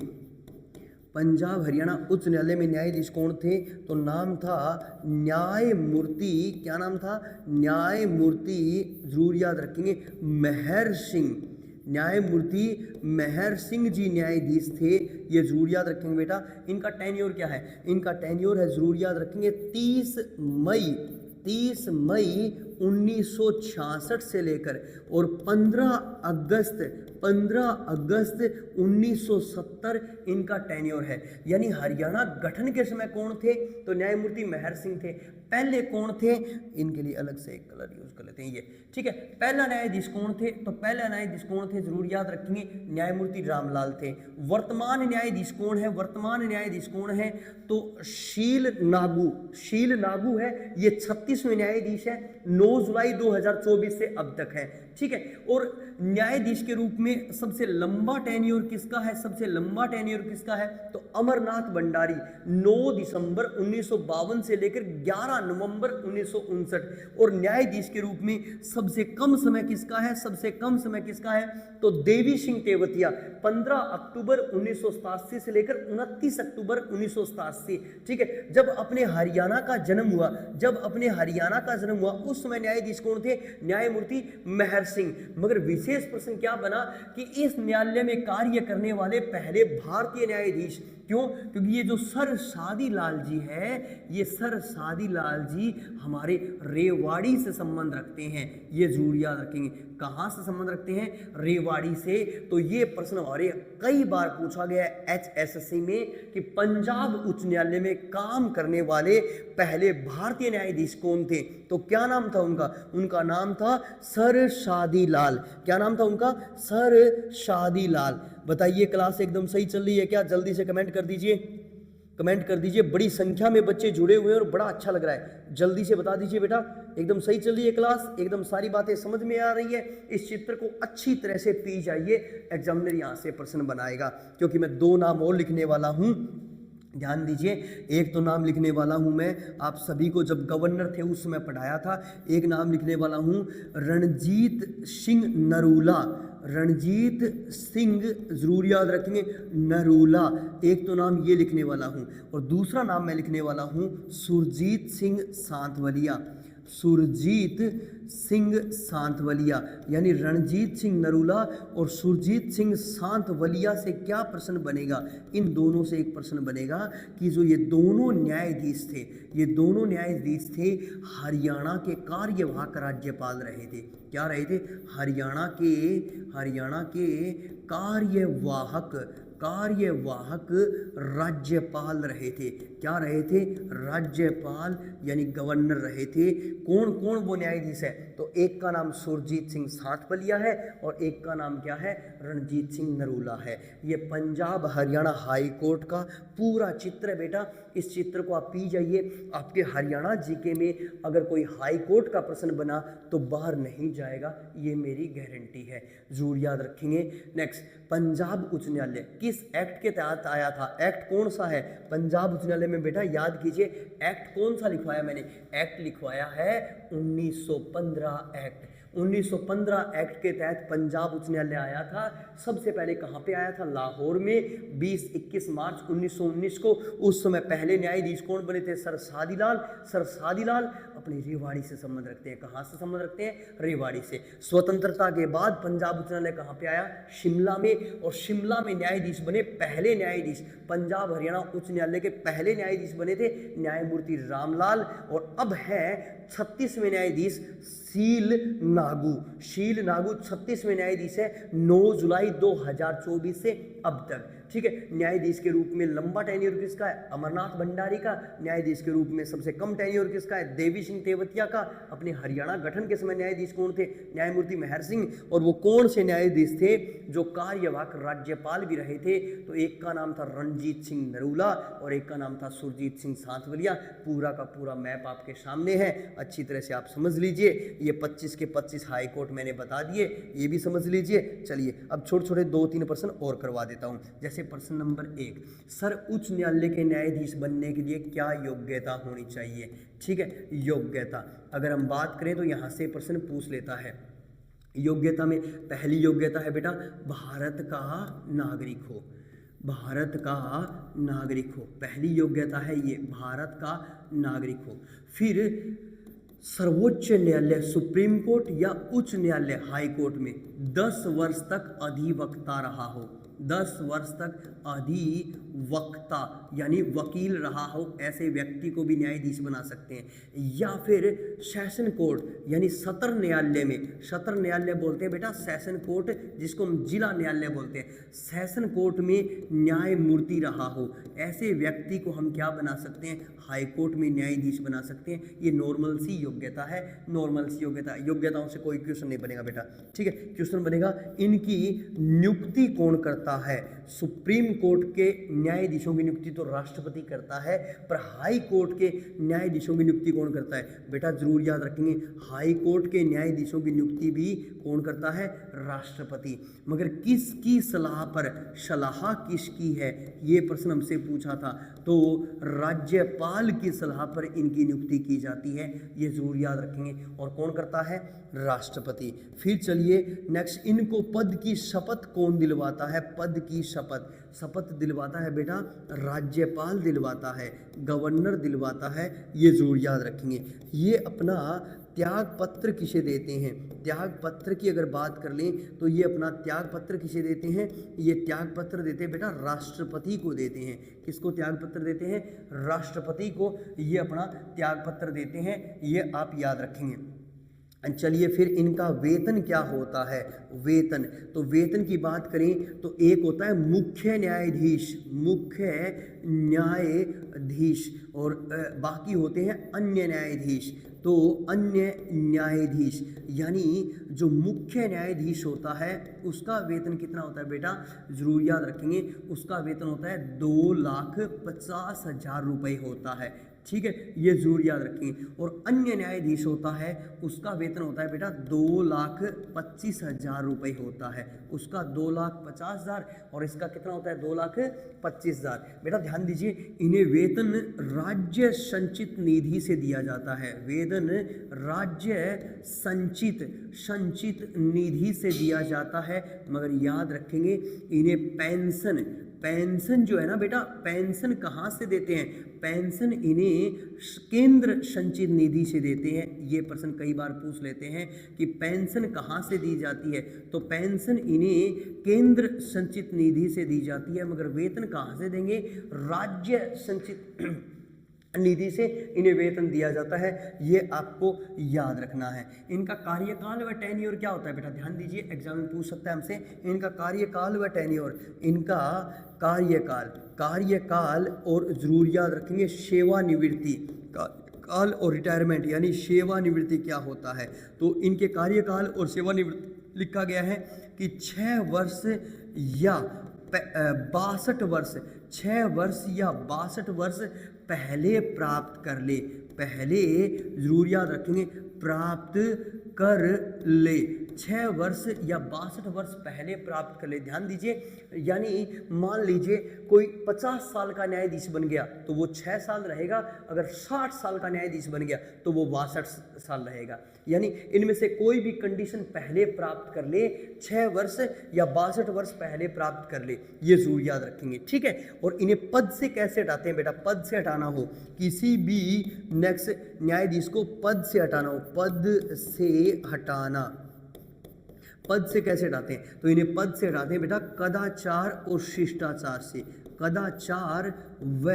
पंजाब हरियाणा उच्च न्यायालय में न्यायाधीश कौन थे? तो नाम था न्यायमूर्ति, क्या नाम था? न्यायमूर्ति, जरूर याद रखेंगे, मेहर सिंह। न्यायमूर्ति मेहर सिंह जी न्यायाधीश थे, ये जरूर याद रखेंगे बेटा। इनका टेन्योर क्या है? इनका टेन्योर है, जरूर याद रखेंगे, 30 मई 1966 से लेकर और 15 अगस्त 1970 इनका टेन्योर है। यानी हरियाणा गठन के समय कौन थे? तो न्यायमूर्ति मेहर सिंह थे। पहले कौन थे? इनके लिए अलग से एक कलर यूज कर लेते हैं, ये ठीक है। पहला न्यायाधीश कौन थे? तो पहला न्यायाधीश कौन थे? जरूर याद रखेंगे, न्यायमूर्ति रामलाल थे। वर्तमान न्यायाधीश कौन है? वर्तमान न्यायाधीश कौन है? तो शील नागू है, ये 36वें न्यायाधीश है, 9 जुलाई 2024 से अब तक है। ठीक है, और न्यायाधीश के रूप में सबसे लंबा टेन्योर किसका है? सबसे लंबा टेन्योर किसका है? तो अमरनाथ भंडारी, 9 दिसंबर 1952 से लेकर 11 नवंबर 1959। और न्यायाधीश के रूप में सबसे कम समय किसका है? सबसे कम समय किसका है? तो देवी सिंह तेवतिया, 15 अक्टूबर 1987 से लेकर 29 अक्टूबर 1987। ठीक है, जब अपने हरियाणा का जन्म हुआ उस समय न्यायाधीश कौन थे? न्यायमूर्ति मेहर सिंह। मगर विशेष प्रश्न क्या बना कि इस न्यायालय में कार्य करने वाले पहले भारतीय न्यायाधीश। क्यों? क्योंकि ये जो सर शादी लाल जी है, ये सर शादी लाल जी हमारे रेवाड़ी से संबंध रखते हैं। ये जरूर याद रखेंगे, कहाँ से संबंध रखते हैं? रेवाड़ी से। तो ये प्रश्न हमारे कई बार पूछा गया है HSSC में कि पंजाब उच्च न्यायालय में काम करने वाले पहले भारतीय न्यायाधीश कौन थे? तो क्या नाम था उनका? उनका नाम था सर शादी लाल। क्या नाम था उनका? सर शादी लाल। बताइए क्लास एकदम सही चल रही है क्या? जल्दी से कमेंट कर दीजिए, कमेंट कर दीजिए। बड़ी संख्या में बच्चे जुड़े हुए हैं और बड़ा अच्छा लग रहा है। जल्दी से बता दीजिए बेटा, एकदम सही चल रही है क्लास? एकदम सारी बातें समझ में आ रही है? इस चित्र को अच्छी तरह से पी जाइए, एग्जामिनर यहाँ से प्रश्न बनाएगा। क्योंकि मैं 2 नाम और लिखने वाला हूँ, ध्यान दीजिए। एक तो नाम लिखने वाला हूँ मैं, आप सभी को जब गवर्नर थे उस समय पढ़ाया था। एक नाम लिखने वाला हूँ रणजीत सिंह नरूला। रणजीत सिंह जरूर याद रखेंगे, नरूला। एक तो नाम ये लिखने वाला हूँ और दूसरा नाम मैं लिखने वाला हूँ सुरजीत सिंह सांथवलिया। सुरजीत सिंह सांथवलिया, यानी रणजीत सिंह नरूला और सुरजीत सिंह सांथवलिया से क्या प्रश्न बनेगा? इन दोनों से एक प्रश्न बनेगा कि जो ये दोनों न्यायाधीश थे, ये दोनों न्यायाधीश थे हरियाणा के कार्यवाहक राज्यपाल रहे थे। क्या रहे थे? हरियाणा के कार्यवाहक राज्यपाल रहे थे। क्या रहे थे? राज्यपाल यानी गवर्नर रहे थे। कौन कौन वो न्यायाधीश है? तो एक का नाम सुरजीत सिंह सांथवलिया है और एक का नाम क्या है? रणजीत सिंह नरूला है। ये पंजाब हरियाणा हाई कोर्ट का पूरा चित्र है बेटा। इस चित्र को आप पी जाइए। आपके हरियाणा जीके में अगर कोई हाई कोर्ट का प्रश्न बना तो बाहर नहीं जाएगा, ये मेरी गारंटी है, जरूर याद रखेंगे। नेक्स्ट, पंजाब उच्च न्यायालय किस एक्ट के तहत आया था? एक्ट कौन सा है पंजाब उच्च न्यायालय में? बेटा याद कीजिए, एक्ट कौन सा लिखवाया मैंने? एक्ट लिखवाया है 1915 एक्ट। 1915 एक्ट के तहत पंजाब उच्च न्यायालय आया था। सबसे पहले कहाँ पे आया था? लाहौर में 20-21 मार्च 1919 को। उस समय पहले न्यायाधीश कौन बने थे? सर शादीलाल। सर शादीलाल अपनी रेवाड़ी से संबंध रखते हैं। कहाँ से संबंध रखते हैं? रेवाड़ी से। स्वतंत्रता के बाद पंजाब उच्च न्यायालय कहाँ पे आया? शिमला में। और शिमला में न्यायाधीश बने पहले न्यायाधीश, पंजाब हरियाणा उच्च न्यायालय के पहले न्यायाधीश बने थे न्यायमूर्ति रामलाल। और अब है 36वें न्यायाधीश शील नागू 36वें न्यायाधीश है 9 जुलाई 2024 से अब तक। ठीक है, न्यायाधीश के रूप में लंबा टेन्योर किसका है? अमरनाथ भंडारी का। न्यायाधीश के रूप में सबसे कम टेन्योर किसका है? देवी सिंह तेवतिया का। अपने हरियाणा गठन के समय न्यायाधीश कौन थे? न्यायमूर्ति मेहर सिंह। और वो कौन से न्यायाधीश थे जो कार्यवाहक राज्यपाल भी रहे थे? तो एक का नाम था रणजीत सिंह नरूला और एक का नाम था सुरजीत सिंह सांथवलिया। पूरा का पूरा मैप आपके सामने है, अच्छी तरह से आप समझ लीजिए। ये 25 के 25 हाई कोर्ट मैंने बता दिए, ये भी समझ लीजिए। चलिए अब छोटे छोटे 2-3 प्रश्न और करवा देता हूँ। जैसे प्रश्न नंबर 1, सर उच्च न्यायालय के न्यायाधीश बनने के लिए क्या योग्यता होनी चाहिए? ठीक है, योग्यता अगर हम बात करें तो यहाँ से प्रश्न पूछ लेता है। योग्यता में पहली योग्यता है बेटा भारत का नागरिक हो। भारत का नागरिक हो, पहली योग्यता है ये, भारत का नागरिक हो। फिर सर्वोच्च न्यायालय सुप्रीम कोर्ट या उच्च न्यायालय हाई कोर्ट में 10 वर्ष तक अधिवक्ता रहा हो। 10 वर्ष तक अधिवक्ता यानी वकील रहा हो, ऐसे व्यक्ति को भी न्यायाधीश बना सकते हैं। या फिर सेशन कोर्ट यानी सत्र न्यायालय में, सत्र न्यायालय बोलते हैं बेटा सेशन कोर्ट, जिसको हम जिला न्यायालय बोलते हैं। सेशन कोर्ट में न्यायमूर्ति रहा हो, ऐसे व्यक्ति को हम क्या बना सकते हैं? हाई कोर्ट में न्यायाधीश बना सकते हैं। ये नॉर्मल सी योग्यता है, नॉर्मल सी योग्यता। योग्यताओं से कोई क्वेश्चन नहीं बनेगा बेटा, ठीक है। क्वेश्चन बनेगा इनकी नियुक्ति कौन करता है? सुप्रीम कोर्ट के न्यायाधीशों की नियुक्ति तो राष्ट्रपति करता है, पर हाई कोर्ट के न्यायाधीशों की नियुक्ति कौन करता है? बेटा जरूर याद रखेंगे, हाई कोर्ट के न्यायाधीशों की नियुक्ति भी कौन करता है? राष्ट्रपति। मगर किसकी सलाह पर? सलाह किसकी है? ये प्रश्न हमसे पूछा था, तो राज्यपाल की सलाह पर इनकी नियुक्ति की जाती है, ये जरूर याद रखेंगे। और कौन करता है? राष्ट्रपति। फिर चलिए नेक्स्ट, इनको पद की शपथ कौन दिलवाता है? पद की शपथ दिलवाता है बेटा राज्यपाल दिलवाता है, गवर्नर दिलवाता है, ये जरूर याद रखेंगे। ये अपना त्याग पत्र किसे देते हैं? त्याग पत्र की अगर बात कर लें तो ये अपना त्याग पत्र किसे देते हैं? ये त्याग पत्र देते हैं बेटा राष्ट्रपति को देते हैं। किसको त्याग पत्र देते हैं? राष्ट्रपति को ये अपना त्याग पत्र देते हैं, ये आप याद रखेंगे। चलिए फिर इनका वेतन क्या होता है? वेतन, तो वेतन की बात करें तो एक होता है मुख्य न्यायाधीश, मुख्य न्यायाधीश, और बाकी होते हैं अन्य न्यायाधीश। तो अन्य न्यायाधीश यानी जो मुख्य न्यायाधीश होता है उसका वेतन कितना होता है बेटा? जरूर याद रखेंगे, उसका वेतन होता है 2,50,000 रुपये होता है। ठीक है, ये जरूर याद रखेंगे। और अन्य न्यायाधीश होता है उसका वेतन होता है बेटा 2,25,000 रुपये होता है, उसका 2,50,000 और इसका कितना होता है? 2,25,000। बेटा ध्यान दीजिए, इन्हें वेतन राज्य संचित निधि से दिया जाता है, वेतन राज्य संचित निधि से दिया जाता है। मगर याद रखेंगे इन्हें पेंशन जो है ना बेटा, पेंशन कहाँ से देते हैं? पेंशन इन्हें केंद्र संचित निधि से देते हैं। ये प्रश्न कई बार पूछ लेते हैं कि पेंशन कहाँ से दी जाती है, तो पेंशन इन्हें केंद्र संचित निधि से दी जाती है। मगर वेतन कहाँ से देंगे? राज्य संचित निधि से इन्हें वेतन दिया जाता है, ये आपको याद रखना है। इनका कार्यकाल व टेन्योर क्या होता है बेटा? ध्यान दीजिए, एग्जाम में पूछ सकता है हमसे इनका कार्यकाल व टेन्योर। इनका कार्यकाल और जरूर याद रखेंगे सेवानिवृत्ति, काल और रिटायरमेंट यानी सेवानिवृत्ति क्या होता है? तो इनके कार्यकाल और सेवानिवृत्ति लिखा गया है कि 6 वर्ष या 62 वर्ष, 6 वर्ष या 62 वर्ष पहले प्राप्त कर ले, पहले जरूर याद रखेंगे प्राप्त कर ले, 6 वर्ष या 62 वर्ष पहले प्राप्त कर ले। ध्यान दीजिए, यानी मान लीजिए कोई 50 साल का न्यायाधीश बन गया तो वो 6 साल रहेगा, अगर 60 साल का न्यायाधीश बन गया तो वो 62 साल रहेगा। यानी इनमें से कोई भी कंडीशन पहले प्राप्त कर ले, 6 वर्ष या 62 वर्ष पहले प्राप्त कर ले, ये जरूर याद रखेंगे। ठीक है, और इन्हें पद से कैसे हटाते हैं बेटा? पद से हटाना हो, किसी भी नेक्स्ट न्यायाधीश को पद से हटाना हो, पद से हटाना, पद से कैसे हटाते हैं? तो इन्हें पद से हटाते हैं बेटा कदाचार और शिष्टाचार से, कदाचार व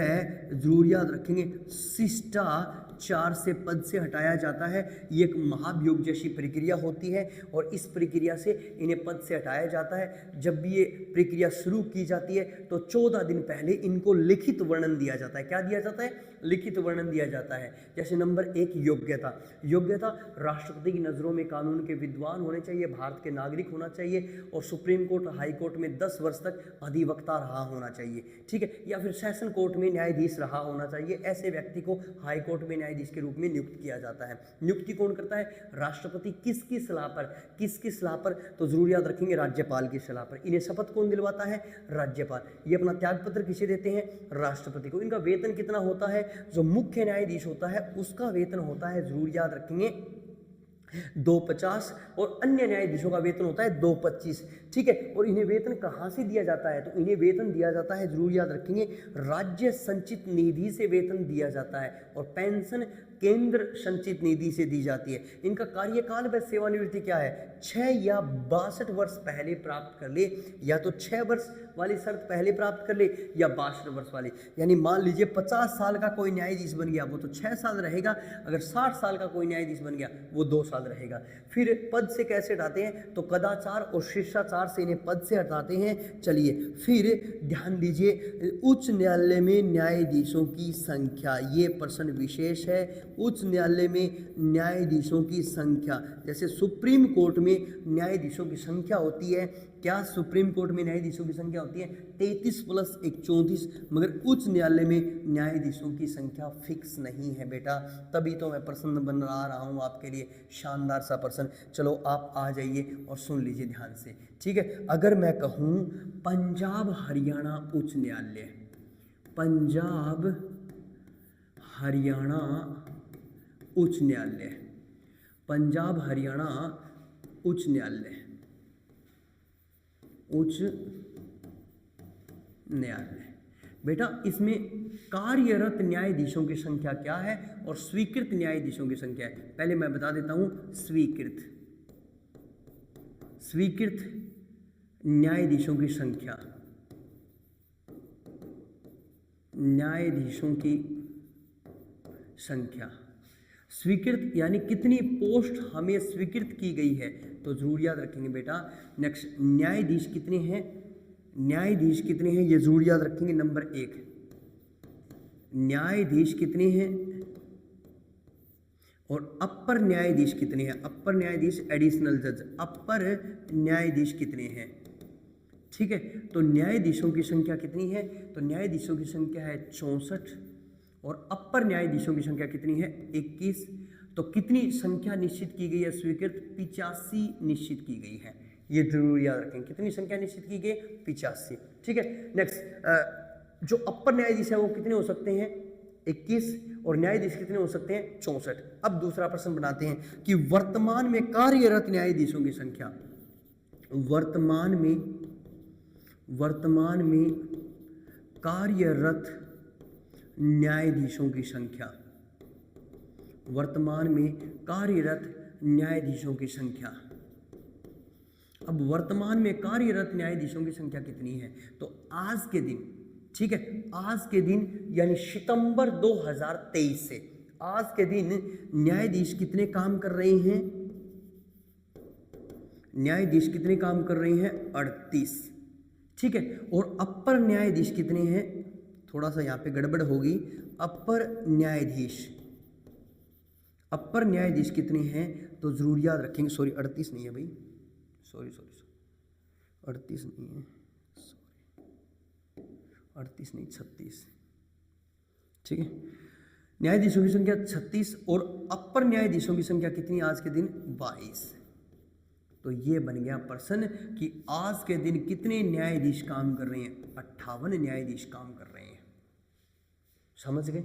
जरूर याद रखेंगे शिष्टाचार से पद से हटाया जाता है। ये एक महाभियोग जैसी प्रक्रिया होती है और इस प्रक्रिया से इन्हें पद से हटाया जाता है। जब भी ये प्रक्रिया शुरू की जाती है तो 14 दिन पहले इनको लिखित वर्णन दिया जाता है। क्या दिया जाता है? लिखित वर्णन दिया जाता है। जैसे नंबर 1 योग्यता, योग्यता राष्ट्रपति की नज़रों में कानून के विद्वान होने चाहिए, भारत के नागरिक होना चाहिए और सुप्रीम कोर्ट हाई कोर्ट में 10 वर्ष तक अधिवक्ता रहा होना चाहिए। ठीक है, या फिर सेशन कोर्ट में न्यायाधीश रहा होना चाहिए। ऐसे व्यक्ति को हाई कोर्ट में न्यायाधीश के रूप में नियुक्त किया जाता है। नियुक्ति कौन करता है? राष्ट्रपति। किसकी सलाह पर? किसकी सलाह पर? तो जरूर याद रखेंगे राज्यपाल की सलाह पर। इन्हें शपथ कौन दिलवाता है? राज्यपाल। ये अपना त्यागपत्र किसे देते हैं? राष्ट्रपति को। इनका वेतन कितना होता है? जो मुख्य न्यायाधीश होता है उसका वेतन होता है, जरूर याद रखेंगे, 250 और अन्य न्यायाधीशों का वेतन होता है 225। ठीक है, और इन्हें वेतन कहाँ से दिया जाता है? तो इन्हें वेतन दिया जाता है, जरूर याद रखेंगे, राज्य संचित निधि से वेतन दिया जाता है और पेंशन केंद्र संचित निधि से दी जाती है। इनका कार्यकाल व सेवानिवृत्ति क्या है? 6 या 62 वर्ष पहले प्राप्त कर ले, या तो 6 वर्ष वाली शर्त पहले प्राप्त कर ले या 62 वर्ष वाली। यानी मान लीजिए 50 साल का कोई न्यायाधीश बन गया वो तो 6 साल रहेगा, अगर 60 साल का कोई न्यायाधीश बन गया वो 2 साल रहेगा। फिर पद से कैसे हटाते हैं? तो कदाचार और शिष्टाचार से इन्हें पद से हटाते हैं। चलिए फिर ध्यान दीजिए, उच्च न्यायालय में न्यायाधीशों की संख्या, ये प्रश्न विशेष है। उच्च न्यायालय में न्यायाधीशों की संख्या, जैसे सुप्रीम कोर्ट में न्यायाधीशों की संख्या होती है, क्या सुप्रीम कोर्ट में न्यायाधीशों की संख्या होती है 33 + 1 34, मगर उच्च न्यायालय में न्यायाधीशों की संख्या फिक्स नहीं है बेटा। तभी तो मैं प्रश्न बना रहा हूँ आपके लिए, शानदार सा प्रश्न। चलो आप आ जाइए और सुन लीजिए ध्यान से। ठीक है, अगर मैं कहूँ पंजाब हरियाणा उच्च न्यायालय, पंजाब हरियाणा उच्च न्यायालय, पंजाब हरियाणा उच्च न्यायालय, उच्च न्यायालय, बेटा इसमें कार्यरत न्यायाधीशों की संख्या क्या है और स्वीकृत न्यायाधीशों की संख्या है। पहले मैं बता देता हूं, स्वीकृत न्यायाधीशों की संख्या, न्यायाधीशों की संख्या, स्वीकृत यानी कितनी पोस्ट हमें स्वीकृत की गई है, तो जरूर याद रखेंगे बेटा। नेक्स्ट, न्यायाधीश कितने हैं, न्यायाधीश कितने हैं ये जरूर याद रखेंगे। नंबर 1, न्यायाधीश कितने हैं और अपर न्यायाधीश कितने हैं। अपर न्यायाधीश एडिशनल जज, अपर न्यायाधीश कितने हैं, ठीक है। तो न्यायाधीशों की संख्या कितनी है, तो न्यायाधीशों की संख्या है 64 और अपर न्यायाधीशों की संख्या कितनी है 21। तो कितनी संख्या निश्चित की गई है स्वीकृत, 85 निश्चित की गई है, ये जरूर याद रखें। कितनी संख्या निश्चित की गई, 85, ठीक है। नेक्स्ट, जो अपर न्यायाधीश है वो कितने हो सकते हैं 21 और न्यायाधीश कितने हो सकते हैं 64। अब दूसरा प्रश्न बनाते हैं कि वर्तमान में कार्यरत न्यायाधीशों की संख्या, वर्तमान में कार्यरत न्यायाधीशों की संख्या, वर्तमान में कार्यरत न्यायाधीशों की संख्या। अब वर्तमान में कार्यरत न्यायाधीशों की संख्या कितनी है, तो आज के दिन, ठीक है, आज के दिन यानी सितंबर 2023 से आज के दिन न्यायाधीश कितने काम कर रहे हैं, न्यायाधीश कितने काम कर रहे हैं 38, ठीक है। और अपर न्यायाधीश कितने हैं, थोड़ा सा यहाँ पे गड़बड़ होगी, अपर न्यायाधीश कितने हैं, तो जरूर याद रखेंगे। सॉरी 38 नहीं है भाई, सॉरी 38 नहीं है, सॉरी 38 नहीं 36, ठीक है। न्यायाधीशों की संख्या 36 और अपर न्यायाधीशों की संख्या कितनी आज के दिन 22। तो ये बन गया प्रश्न कि आज के दिन कितने न्यायाधीश काम कर रहे हैं, 58 न्यायाधीश काम कर रहे हैं, समझ गए।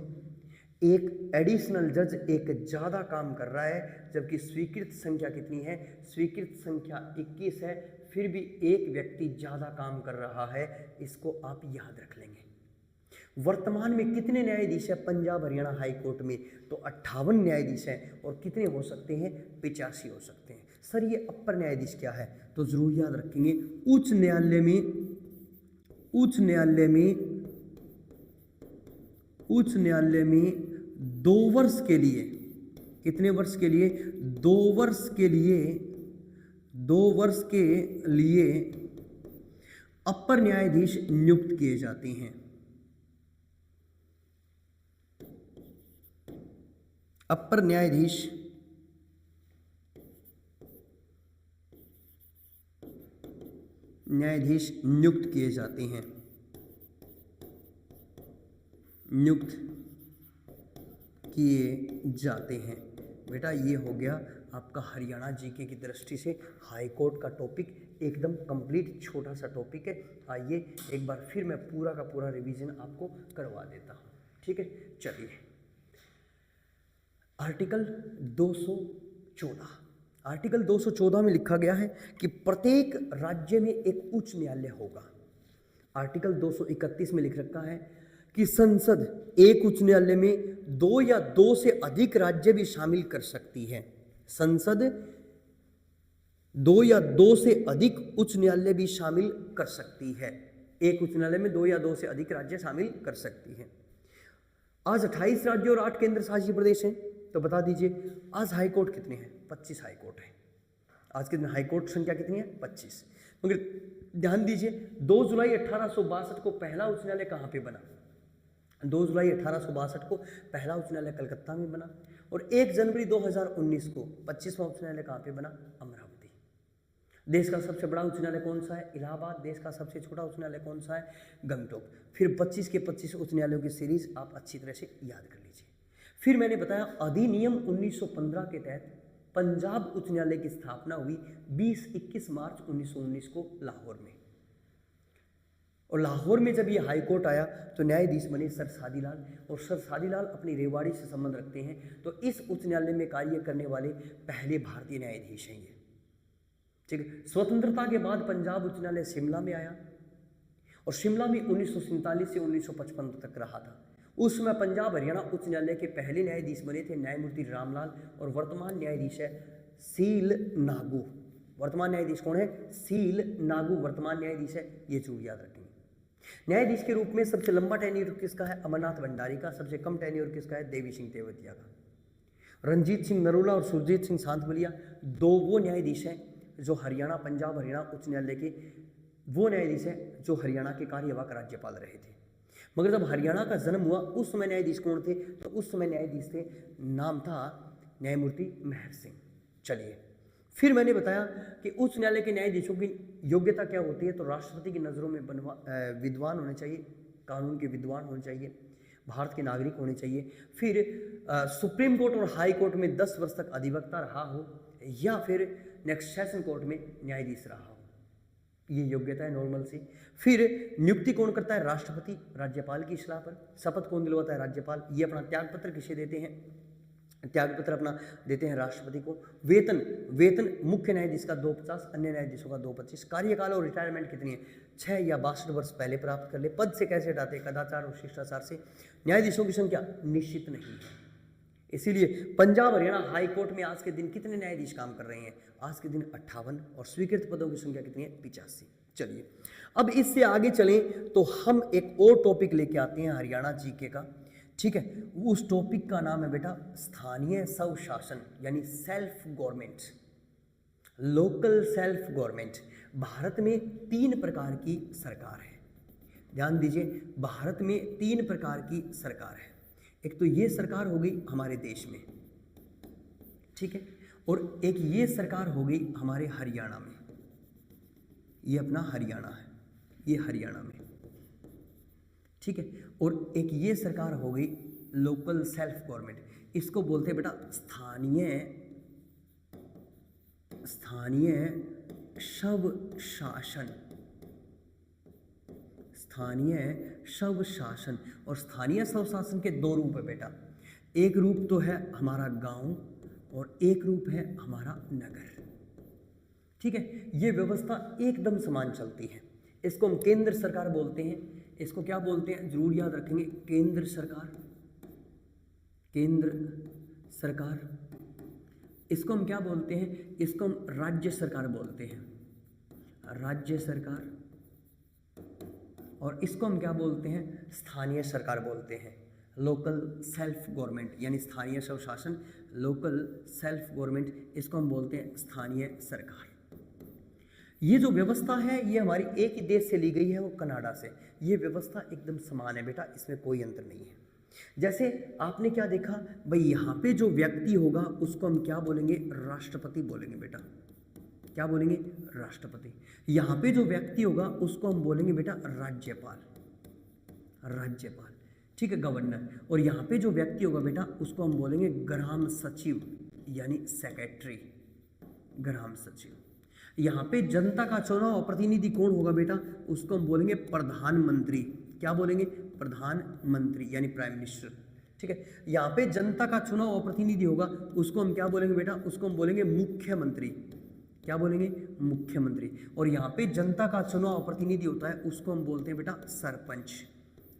एक एडिशनल जज एक ज़्यादा काम कर रहा है, जबकि स्वीकृत संख्या कितनी है, स्वीकृत संख्या 21 है, फिर भी एक व्यक्ति ज़्यादा काम कर रहा है, इसको आप याद रख लेंगे। वर्तमान में कितने न्यायाधीश हैं पंजाब हरियाणा हाई कोर्ट में, तो 58 न्यायाधीश हैं और कितने हो सकते हैं 85 हो सकते हैं। सर ये अपर न्यायाधीश क्या है, तो जरूर याद रखेंगे, उच्च न्यायालय में 2 वर्ष के लिए, कितने वर्ष के लिए, 2 वर्ष के लिए अपर न्यायाधीश नियुक्त किए जाते हैं। अपर न्यायाधीश नियुक्त किए जाते हैं, नियुक्त किए जाते हैं। बेटा ये हो गया आपका हरियाणा जीके की दृष्टि से हाई कोर्ट का टॉपिक, एकदम कंप्लीट छोटा सा टॉपिक है। आइए एक बार फिर मैं पूरा का पूरा रिवीजन आपको करवा देता हूँ, ठीक है। चलिए, आर्टिकल 214, आर्टिकल 214 में लिखा गया है कि प्रत्येक राज्य में एक उच्च न्यायालय होगा। आर्टिकल 231 में लिख रखा है कि संसद एक उच्च न्यायालय में 2 या 2 से अधिक राज्य भी शामिल कर सकती है। संसद 2 या 2 से अधिक उच्च न्यायालय भी शामिल कर सकती है। एक उच्च न्यायालय में 2 या 2 से अधिक राज्य शामिल कर सकती है। आज 28 राज्य और 8 केंद्र शासित प्रदेश हैं, तो बता दीजिए आज हाई कोर्ट कितने हैं, 25 हाई कोर्ट है। आज के दिन हाई कोर्ट संख्या कितनी है 25। मगर ध्यान दीजिए 2 जुलाई 1862 को पहला उच्च न्यायालय कहाँ पे बना, 2 जुलाई 1862 को पहला उच्च न्यायालय कलकत्ता में बना और 1 जनवरी 2019 को 25वां उच्च न्यायालय कहाँ पे बना, अमरावती। देश का सबसे बड़ा उच्च न्यायालय कौन सा है, इलाहाबाद। देश का सबसे छोटा उच्च न्यायालय कौन सा है, गंगटोक। फिर 25 के 25 उच्च न्यायालयों की सीरीज आप अच्छी तरह से याद कर लीजिए। फिर मैंने बताया अधिनियम 1915 के तहत पंजाब उच्च न्यायालय की स्थापना हुई 21 मार्च 1919 को लाहौर में। और लाहौर में जब ये हाई कोर्ट आया तो न्यायाधीश बने सर सादीलाल, और सर सादीलाल अपनी रेवाड़ी से संबंध रखते हैं, तो इस उच्च न्यायालय में कार्य करने वाले पहले भारतीय न्यायाधीश हैं ये, ठीक है। स्वतंत्रता के बाद पंजाब उच्च न्यायालय शिमला में आया और शिमला में 1947 से 1955 तक रहा था। उस समय पंजाब हरियाणा उच्च न्यायालय के पहले न्यायाधीश बने थे न्यायमूर्ति रामलाल, और वर्तमान न्यायाधीश है सील नागू। वर्तमान न्यायाधीश कौन है? सील नागू वर्तमान न्यायाधीश है, ये जरूर याद रखेंगे। न्यायाधीश के रूप में सबसे लंबा टेन्योर किसका है? अमरनाथ भंडारी का। सबसे कम टेन्योर किसका है? देवी सिंह तेवतिया का। रणजीत सिंह नरूला और सुरजीत सिंह सांथवलिया दो वो न्यायाधीश हैं जो हरियाणा पंजाब हरियाणा उच्च न्यायालय के वो न्यायाधीश हैं जो हरियाणा के कार्यवाहक राज्यपाल रहे थे। मगर जब हरियाणा का जन्म हुआ उस समय न्यायाधीश कौन थे? तो उस समय न्यायाधीश थे, नाम था न्यायमूर्ति मेहर सिंह। चलिए, फिर मैंने बताया कि उच्च न्यायालय के न्यायाधीशों की योग्यता क्या होती है। तो राष्ट्रपति की नज़रों में विद्वान होने चाहिए, कानून के विद्वान होने चाहिए, भारत के नागरिक होने चाहिए। फिर सुप्रीम कोर्ट और हाई कोर्ट में 10 वर्ष तक अधिवक्ता रहा हो, या फिर नेक्स्ट सेशन कोर्ट में न्यायाधीश रहा हो, ये योग्यता है नॉर्मल सी। फिर नियुक्ति कौन करता है? राष्ट्रपति राज्यपाल की सलाह पर। शपथ कौन दिलवाता है? राज्यपाल। ये अपना त्यागपत्र किसे देते हैं? त्यागपत्र अपना देते हैं राष्ट्रपति को। वेतन मुख्य न्यायाधीश का 250, अन्य न्यायाधीशों का 225। कार्यकाल और रिटायरमेंट कितनी है? 6 या 62 वर्ष पहले प्राप्त कर ले। पद से कैसे हटाते? कदाचार और शिष्टाचार से। न्यायाधीशों की संख्या निश्चित नहीं है, इसीलिए पंजाब हरियाणा हाई कोर्ट में आज के दिन कितने न्यायाधीश काम कर रहे हैं? आज के दिन 58, और स्वीकृत पदों की संख्या कितनी है? 85। चलिए, अब इससे आगे चलें तो हम एक और टॉपिक लेके आते हैं हरियाणा जीके का, ठीक है। उस टॉपिक का नाम है बेटा स्थानीय स्वशासन, यानी self government, local self government. Bharat में 3 प्रकार की सरकार है, ध्यान दीजिए, भारत में 3 प्रकार की सरकार है। एक तो ये सरकार हो गई हमारे देश में, ठीक है, और एक ये सरकार हो गई हमारे हरियाणा में, ये अपना हरियाणा है, ये हरियाणा में, ठीक है, और एक ये सरकार हो गई लोकल सेल्फ गवर्नमेंट। इसको बोलते हैं बेटा स्थानीय स्वशासन, स्थानीय स्वशासन। और स्थानीय स्वशासन के 2 रूप है बेटा, एक रूप तो है हमारा गांव और एक रूप है हमारा नगर, ठीक है। ये व्यवस्था एकदम समान चलती है। इसको हम केंद्र सरकार बोलते हैं। इसको क्या बोलते हैं? जरूर याद रखेंगे, केंद्र सरकार, केंद्र सरकार। इसको हम क्या बोलते हैं? इसको हम राज्य सरकार बोलते हैं, राज्य सरकार। और इसको हम क्या बोलते हैं? स्थानीय सरकार बोलते हैं, लोकल सेल्फ गवर्नमेंट, यानी स्थानीय स्वशासन, लोकल सेल्फ गवर्नमेंट, इसको हम बोलते हैं स्थानीय सरकार। ये जो व्यवस्था है ये हमारी एक ही देश से ली गई है, वो कनाडा से। ये व्यवस्था एकदम समान है बेटा, इसमें कोई अंतर नहीं है। जैसे आपने क्या देखा भाई, यहाँ पे जो व्यक्ति होगा उसको हम क्या बोलेंगे? राष्ट्रपति बोलेंगे बेटा, क्या बोलेंगे? राष्ट्रपति। यहाँ पे जो व्यक्ति होगा उसको हम बोलेंगे बेटा राज्यपाल, राज्यपाल, ठीक है, गवर्नर। और यहाँ पे जो व्यक्ति होगा बेटा उसको हम बोलेंगे ग्राम सचिव, यानी सेक्रेटरी, ग्राम सचिव। यहाँ पे जनता का चुना हुआ प्रतिनिधि कौन होगा बेटा? उसको हम बोलेंगे प्रधानमंत्री, क्या बोलेंगे? प्रधानमंत्री, यानी प्राइम मिनिस्टर, ठीक है। यहाँ पे जनता का चुना हुआ प्रतिनिधि होगा उसको हम क्या बोलेंगे बेटा? उसको हम बोलेंगे मुख्यमंत्री, क्या बोलेंगे? मुख्यमंत्री। और यहाँ पे जनता का चुना हुआ प्रतिनिधि होता है उसको हम बोलते हैं बेटा सरपंच,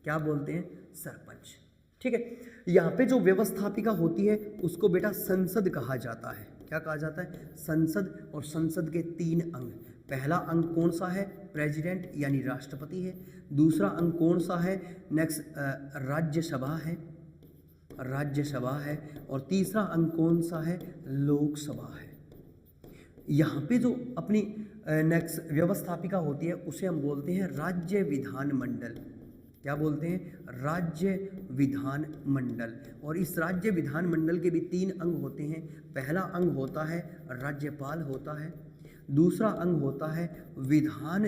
क्या बोलते हैं? सरपंच, ठीक है। यहाँ पे जो व्यवस्थापिका होती है उसको बेटा संसद कहा जाता है, क्या कहा जाता है? संसद। और संसद के 3 अंग, पहला अंग कौन सा है? प्रेसिडेंट यानी राष्ट्रपति है। दूसरा अंग कौन सा है? नेक्स्ट राज्यसभा है, राज्यसभा है। और तीसरा अंग कौन सा है? लोकसभा है। यहाँ पे जो अपनी नेक्स्ट व्यवस्थापिका होती है उसे हम बोलते हैं राज्य विधानमंडल, क्या बोलते हैं? राज्य विधानमंडल। और इस राज्य विधानमंडल के भी 3 अंग होते हैं। पहला अंग होता है राज्यपाल होता है, दूसरा अंग होता है विधान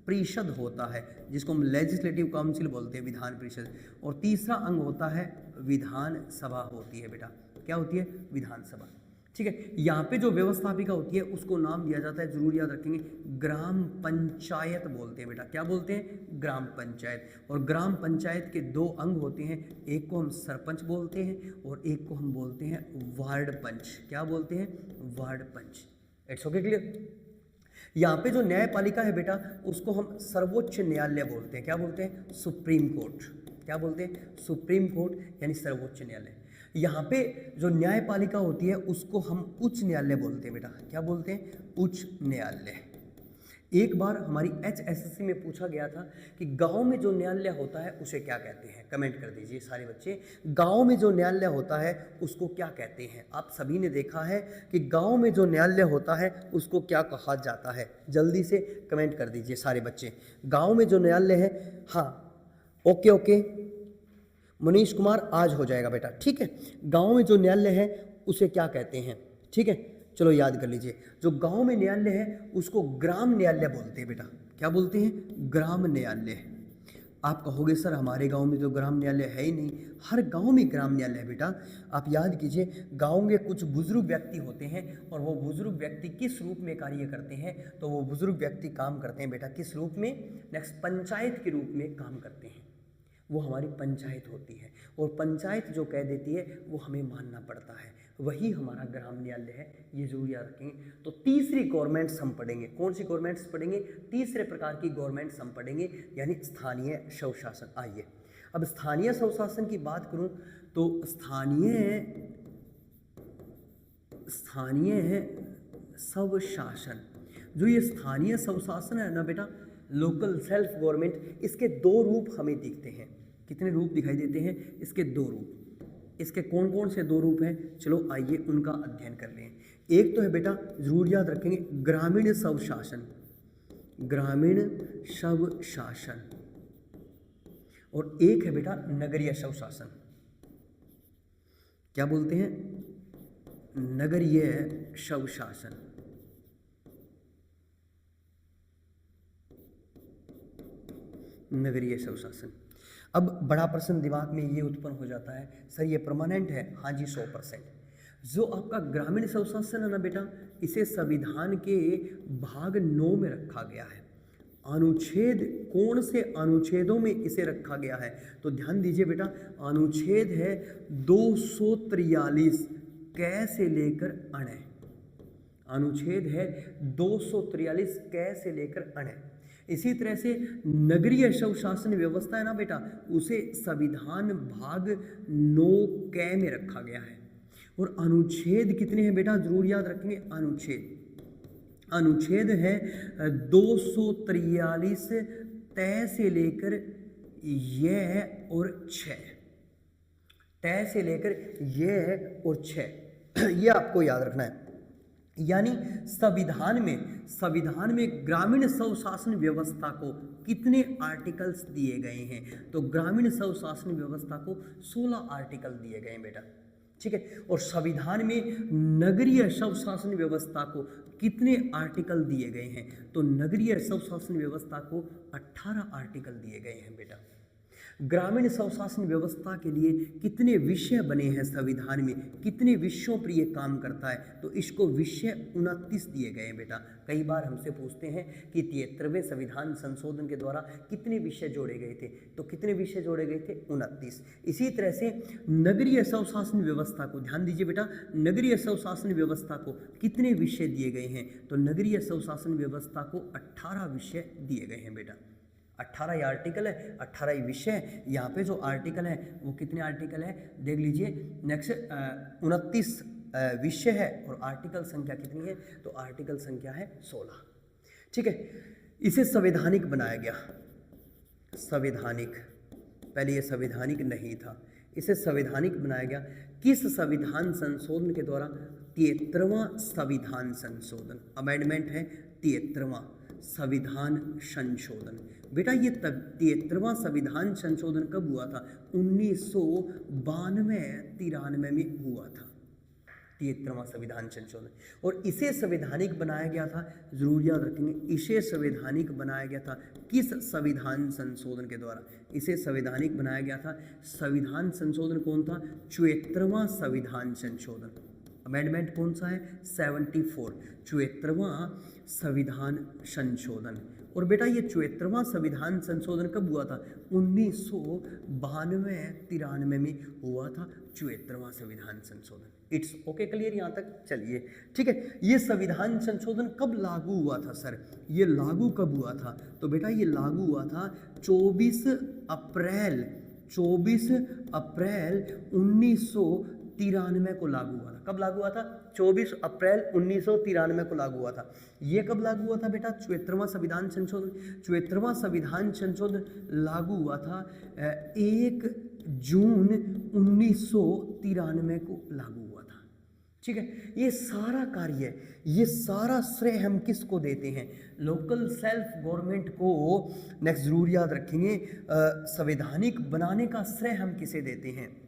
परिषद होता है, जिसको हम लेजिस्लेटिव काउंसिल बोलते हैं, विधान परिषद। और तीसरा अंग होता है विधानसभा होती है बेटा, क्या होती है? विधानसभा, ठीक है। यहाँ पे जो व्यवस्थापिका होती है उसको नाम दिया जाता है, जरूर याद रखेंगे, ग्राम पंचायत बोलते हैं बेटा, क्या बोलते हैं? ग्राम पंचायत। और ग्राम पंचायत के 2 अंग होते हैं, एक को हम सरपंच बोलते हैं और एक को हम बोलते हैं वार्ड पंच, क्या बोलते हैं? वार्ड पंच। It's okay, clear? यहाँ पे जो न्यायपालिका है बेटा उसको हम सर्वोच्च न्यायालय बोलते हैं। क्या बोलते हैं? Supreme court. क्या बोलते हैं? सुप्रीम कोर्ट यानी सर्वोच्च न्यायालय। यहाँ पे जो न्यायपालिका होती है उसको हम उच्च न्यायालय बोलते हैं बेटा। क्या बोलते हैं? उच्च न्यायालय। एक बार हमारी HSSC में पूछा गया था कि गांव में जो न्यायालय होता है उसे क्या कहते हैं? कमेंट कर दीजिए सारे बच्चे, गांव में जो न्यायालय होता है उसको क्या कहते हैं? आप सभी ने देखा है कि गांव में जो न्यायालय होता है उसको क्या कहा जाता है? जल्दी से कमेंट कर दीजिए सारे बच्चे, गांव में जो न्यायालय है। हाँ, ओके ओके मनीष कुमार, आज हो जाएगा बेटा, ठीक है। गांव में जो न्यायालय है उसे क्या कहते हैं? ठीक है, चलो याद कर लीजिए। जो गांव में न्यायालय है उसको ग्राम न्यायालय बोलते हैं बेटा। क्या बोलते हैं? ग्राम न्यायालय। आप कहोगे सर हमारे गांव में तो ग्राम न्यायालय है ही नहीं। हर गांव में ग्राम न्यायालय है बेटा। आप याद कीजिए, गांव के कुछ बुजुर्ग व्यक्ति होते हैं और वो बुजुर्ग व्यक्ति किस रूप में कार्य करते हैं? तो वो बुजुर्ग व्यक्ति काम करते हैं बेटा किस रूप में? नेक्स्ट, पंचायत के रूप में काम करते हैं। वो हमारी पंचायत होती है और पंचायत जो कह देती है वो हमें मानना पड़ता है, वही हमारा ग्राम न्यायालय है। ये जरूर याद रखेंगे। तो तीसरी गवर्नमेंट्स हम पढ़ेंगे। कौन सी गवर्नमेंट्स पढ़ेंगे? तीसरे प्रकार की गवर्नमेंट्स हम पढ़ेंगे, यानी स्थानीय स्वशासन। आइए अब स्थानीय स्वशासन की बात करूं तो स्थानीय स्वशासन, जो ये स्थानीय स्वशासन है ना बेटा, लोकल सेल्फ गवर्नमेंट, इसके दो रूप हमें दिखते हैं। कितने रूप दिखाई देते हैं? इसके दो रूप। इसके कौन कौन से दो रूप हैं? चलो आइए उनका अध्ययन कर लें। एक तो है बेटा, जरूर याद रखेंगे, ग्रामीण स्वशासन। ग्रामीण स्वशासन। और एक है बेटा नगरीय स्वशासन। क्या बोलते हैं? नगरीय स्वशासन। नगरीय स्वशासन। अब बड़ा प्रश्न दिमाग में ये उत्पन्न हो जाता है, सर ये परमानेंट है? हाँ जी, 100%। जो आपका ग्रामीण स्वशासन है ना बेटा, इसे संविधान के भाग 9 में रखा गया है। अनुच्छेद, कौन से अनुच्छेदों में इसे रखा गया है? तो ध्यान दीजिए बेटा, अनुच्छेद है 243 कै से लेकर अण। अनुच्छेद है 243 कै से लेकर अण। इसी तरह से नगरीय स्वशासन व्यवस्था है ना बेटा, उसे संविधान भाग 9 कै में रखा गया है। और अनुच्छेद कितने हैं बेटा? जरूर याद रखेंगे। अनुच्छेद है 243 तय से लेकर यह और 6। तय से लेकर यह और 6 ये आपको याद रखना है। यानी संविधान में ग्रामीण स्वशासन व्यवस्था को कितने आर्टिकल्स दिए गए हैं? तो ग्रामीण स्वशासन व्यवस्था को 16 आर्टिकल दिए गए हैं बेटा, ठीक है। और संविधान में नगरीय स्वशासन व्यवस्था को कितने आर्टिकल दिए गए हैं? तो नगरीय स्वशासन व्यवस्था को 18 आर्टिकल दिए गए हैं बेटा। ग्रामीण स्वशासन व्यवस्था के लिए कितने विषय बने हैं संविधान में? कितने विषयों पर ये काम करता है? तो इसको विषय 29 दिए गए हैं बेटा। कई बार हमसे पूछते हैं कि 73वें संविधान संशोधन के द्वारा कितने विषय जोड़े गए थे? तो कितने विषय जोड़े गए थे? 29। इसी तरह से नगरीय स्वशासन व्यवस्था को ध्यान दीजिए बेटा, नगरीय स्वशासन व्यवस्था को कितने विषय दिए गए हैं? तो नगरीय स्वशासन व्यवस्था को 18 विषय दिए गए हैं बेटा। 18 ही आर्टिकल है, 18 ही विषय है। यहाँ पे जो आर्टिकल है वो कितने आर्टिकल है देख लीजिए। नेक्स्ट 29 विषय है और आर्टिकल संख्या कितनी है? तो आर्टिकल संख्या है 16, ठीक है। इसे संवैधानिक बनाया गया। संवैधानिक, पहले ये संवैधानिक नहीं था, इसे संवैधानिक बनाया गया। किस संविधान संशोधन के द्वारा? 73वां संविधान संशोधन, अमेंडमेंट है 73वां संविधान संशोधन। बेटा ये 73वां संविधान संशोधन कब हुआ था? 1992-93 में हुआ था 73वां संविधान संशोधन। और इसे संवैधानिक बनाया गया था, जरूर याद रखेंगे, इसे संवैधानिक बनाया गया था किस संविधान संशोधन के द्वारा? इसे संवैधानिक बनाया गया था, संविधान संशोधन कौन था? 74वां संविधान संशोधन। अमेंडमेंट कौन सा है? 74, 74वां संविधान संशोधन। और बेटा ये 74वां संविधान संशोधन कब हुआ था? 1992-93 में हुआ था 74वां संविधान संशोधन। इट्स ओके, क्लियर यहाँ तक? चलिए ठीक है। ये संविधान संशोधन कब लागू हुआ था सर? ये लागू कब हुआ था? तो बेटा ये लागू हुआ था 24 अप्रैल 1993 को लागू हुआ था। कब लागू हुआ था? 24 अप्रैल 1993 को लागू हुआ था। ये कब लागू हुआ था बेटा? 74वां संविधान संशोधन। 74वां संविधान संशोधन लागू हुआ था 1 जून 1993 को लागू हुआ था। ठीक है। ये सारा कार्य, ये सारा श्रेय हम किसको देते हैं? लोकल सेल्फ गवर्नमेंट को। नेक्स्ट जरूर याद रखेंगे, संवैधानिक बनाने का श्रेय हम किसे देते हैं?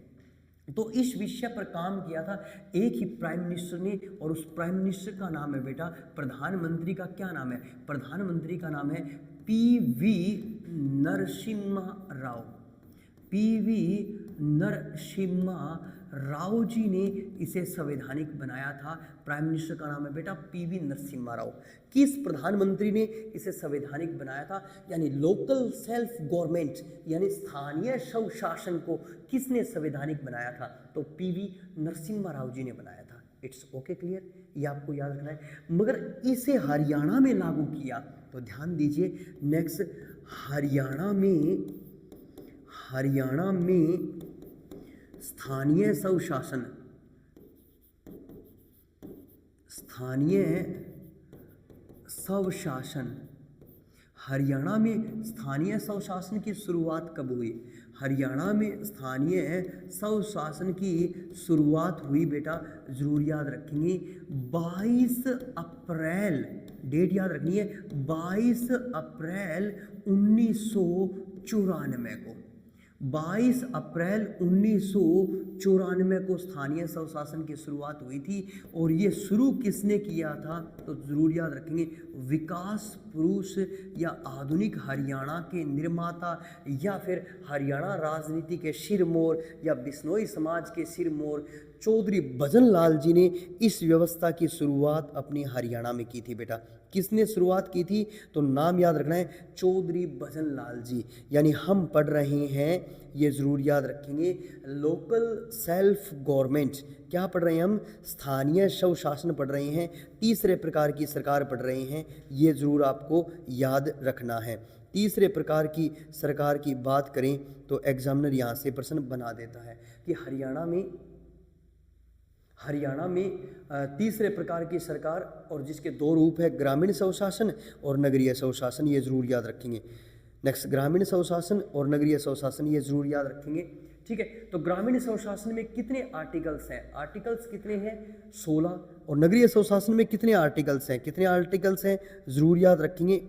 तो इस विषय पर काम किया था एक ही प्राइम मिनिस्टर ने, और उस प्राइम मिनिस्टर का नाम है बेटा, प्रधानमंत्री का क्या नाम है? प्रधानमंत्री का नाम है PV नरसिम्हा राव। PV नरसिम्हा राव जी ने इसे संवैधानिक बनाया था। प्राइम मिनिस्टर का नाम है बेटा PV नरसिम्हा राव। किस प्रधानमंत्री ने इसे संवैधानिक बनाया था? यानी लोकल सेल्फ गवर्नमेंट यानी स्थानीय स्वशासन को किसने संवैधानिक बनाया था? तो PV नरसिम्हा राव जी ने बनाया था। It's okay, clear? ये आपको याद रखना है। मगर इसे हरियाणा में लागू किया, तो ध्यान दीजिए। नेक्स्ट, हरियाणा में स्थानीय स्वशासन, हरियाणा में स्थानीय स्वशासन की शुरुआत कब हुई? हरियाणा में स्थानीय स्वशासन की शुरुआत हुई बेटा, जरूर याद रखेंगे, 22 अप्रैल, डेट याद रखनी है, 22 अप्रैल 1994 को। 22 अप्रैल 1994 को स्थानीय स्वशासन की शुरुआत हुई थी। और ये शुरू किसने किया था? तो जरूर याद रखेंगे, विकास पुरुष या आधुनिक हरियाणा के निर्माता या फिर हरियाणा राजनीति के सिरमौर या बिश्नोई समाज के सिरमौर चौधरी भजन लाल जी ने इस व्यवस्था की शुरुआत अपने हरियाणा में की थी बेटा। किसने शुरुआत की थी? तो नाम याद रखना है, चौधरी भजन लाल जी। यानी हम पढ़ रहे हैं, ये ज़रूर याद रखेंगे, लोकल सेल्फ गवर्नमेंट। क्या पढ़ रहे हैं हम? स्थानीय स्वशासन पढ़ रहे हैं, तीसरे प्रकार की सरकार पढ़ रहे हैं। ये ज़रूर आपको याद रखना है। तीसरे प्रकार की सरकार की बात करें तो एग्जामिनर यहाँ से प्रश्न बना देता है कि हरियाणा में तीसरे प्रकार की सरकार, और जिसके दो रूप है, ग्रामीण स्वशासन और नगरीय स्वशासन। ये ज़रूर याद रखेंगे। नेक्स्ट, ग्रामीण स्वशासन और नगरीय स्वशासन, ये ज़रूर याद रखेंगे। ठीक है। तो ग्रामीण स्वशासन में कितने आर्टिकल्स हैं? आर्टिकल्स कितने हैं? 16। और नगरीय स्वशासन में कितने आर्टिकल्स हैं? ज़रूर याद रखेंगे।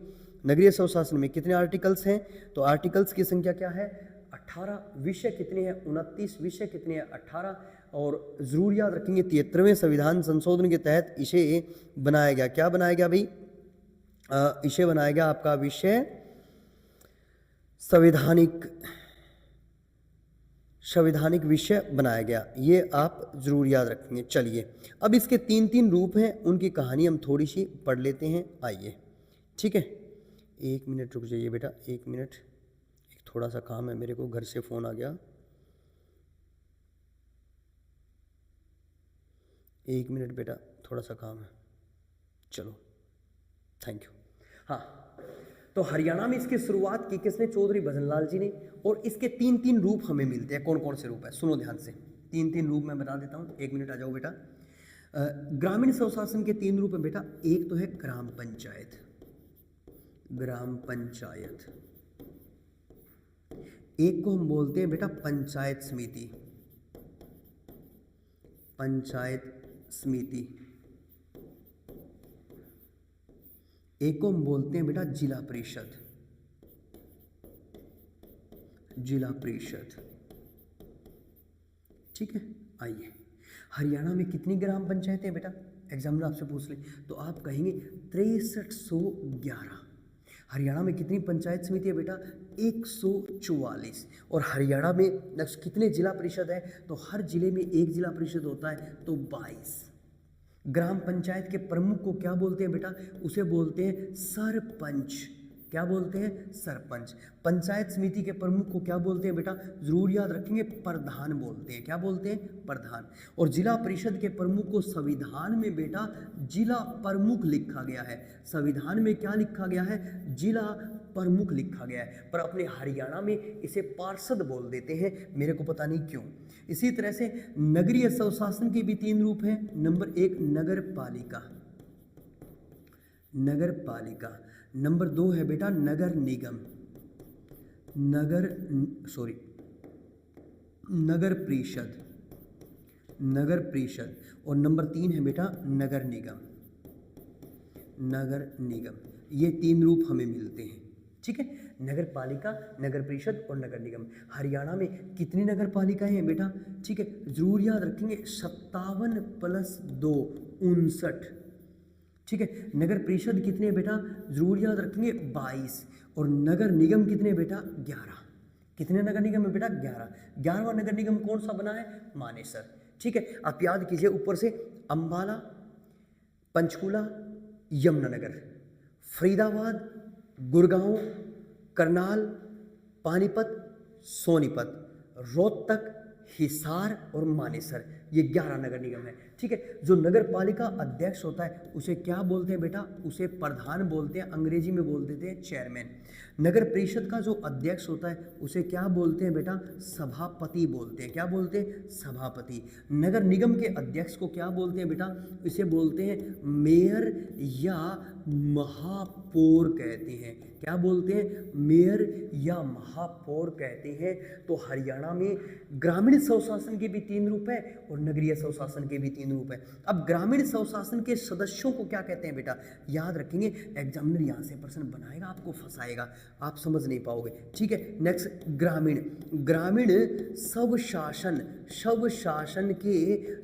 नगरीय स्वशासन में कितने आर्टिकल्स हैं? तो आर्टिकल्स की संख्या क्या है? 18। विषय कितने हैं? 29। विषय कितने हैं? 18। और ज़रूर याद रखेंगे 73वें संविधान संशोधन के तहत इसे बनाया गया। क्या बनाया गया भाई? इसे बनाया गया आपका विषय संवैधानिक विषय बनाया गया। ये आप ज़रूर याद रखेंगे। चलिए, अब इसके 3 रूप हैं, उनकी कहानी हम थोड़ी सी पढ़ लेते हैं। आइए, ठीक है। 1 मिनट रुक जाइए बेटा, 1 मिनट, एक थोड़ा सा काम है मेरे को, घर से फ़ोन आ गया। 1 मिनट बेटा, थोड़ा सा काम है। चलो, थैंक यू। हाँ, तो हरियाणा में इसकी शुरुआत की किसने? चौधरी भजनलाल जी ने। और इसके 3 रूप हमें मिलते हैं। कौन कौन से रूप है? सुनो ध्यान से, 3 रूप मैं बता देता हूँ। 1 मिनट आ जाओ बेटा। ग्रामीण स्वशासन के 3 रूप है बेटा। एक तो है ग्राम पंचायत, एक को हम बोलते हैं बेटा पंचायत समिति, एक को हम बोलते हैं बेटा जिला परिषद। ठीक है। आइए, हरियाणा में कितनी ग्राम पंचायतें बेटा? एग्जामिनर आपसे पूछ ले तो आप कहेंगे 6311। हरियाणा में कितनी पंचायत समिति है बेटा? 144। और हरियाणा में नेक्स्ट कितने जिला परिषद है? तो हर जिले में एक जिला परिषद होता है, तो 22। ग्राम पंचायत के प्रमुख को क्या बोलते हैं बेटा? उसे बोलते हैं सरपंच। क्या बोलते हैं? सरपंच। पंचायत समिति के प्रमुख को क्या बोलते हैं बेटा? जरूर याद रखेंगे, प्रधान बोलते हैं। क्या बोलते हैं? प्रधान। और जिला परिषद के प्रमुख को संविधान में बेटा जिला प्रमुख लिखा गया है। संविधान में क्या लिखा गया है? जिला प्रमुख लिखा गया है, पर अपने हरियाणा में इसे पार्षद बोल देते हैं, मेरे को पता नहीं क्यों। इसी तरह से नगरीय स्वशासन के भी 3 रूप हैं। नंबर 1 नगर पालिका, नगर पालिका। नंबर 2 है बेटा नगर निगम, नगर परिषद, नगर परिषद। और नंबर 3 है बेटा नगर निगम, नगर निगम। ये 3 रूप हमें मिलते हैं, ठीक है। नगर पालिका, नगर परिषद और नगर निगम। हरियाणा में कितनी नगर पालिकाएं हैं बेटा? ठीक है, जरूर याद रखेंगे 57 + 2 59, ठीक है। नगर परिषद कितने हैं बेटा? जरूर याद रखेंगे 22। और नगर निगम कितने बेटा? 11। कितने नगर निगम है बेटा? 11। 11वां नगर निगम कौन सा बना है? मानेसर, ठीक है। आप याद कीजिए ऊपर से अंबाला, पंचकुला, यमुनानगर, फरीदाबाद, गुड़गांव, करनाल, पानीपत, सोनीपत, रोहतक, हिसार और मानेसर, ये 11 नगर निगम है, ठीक है। जो नगर पालिका अध्यक्ष होता है उसे क्या बोलते हैं बेटा? उसे प्रधान बोलते हैं, अंग्रेजी में बोल देते हैं चेयरमैन। नगर परिषद का जो अध्यक्ष होता है उसे क्या बोलते हैं बेटा? सभापति बोलते हैं। क्या बोलते हैं? सभापति। नगर निगम के अध्यक्ष को क्या बोलते हैं बेटा? इसे बोलते हैं मेयर या महापौर कहते हैं। क्या बोलते हैं? मेयर या महापौर कहते हैं। तो हरियाणा में ग्रामीण स्वशासन के भी 3 रूप है और नगरीय स्वशासन के भी 3 रूप है। अब ग्रामीण स्वशासन के सदस्यों को क्या कहते हैं बेटा? याद रखेंगे, एग्जामिनर यहाँ से प्रश्न बनाएगा, आपको फंसाएगा, आप समझ नहीं पाओगे, ठीक है। नेक्स्ट ग्रामीण, ग्रामीण स्वशासन, स्वशासन के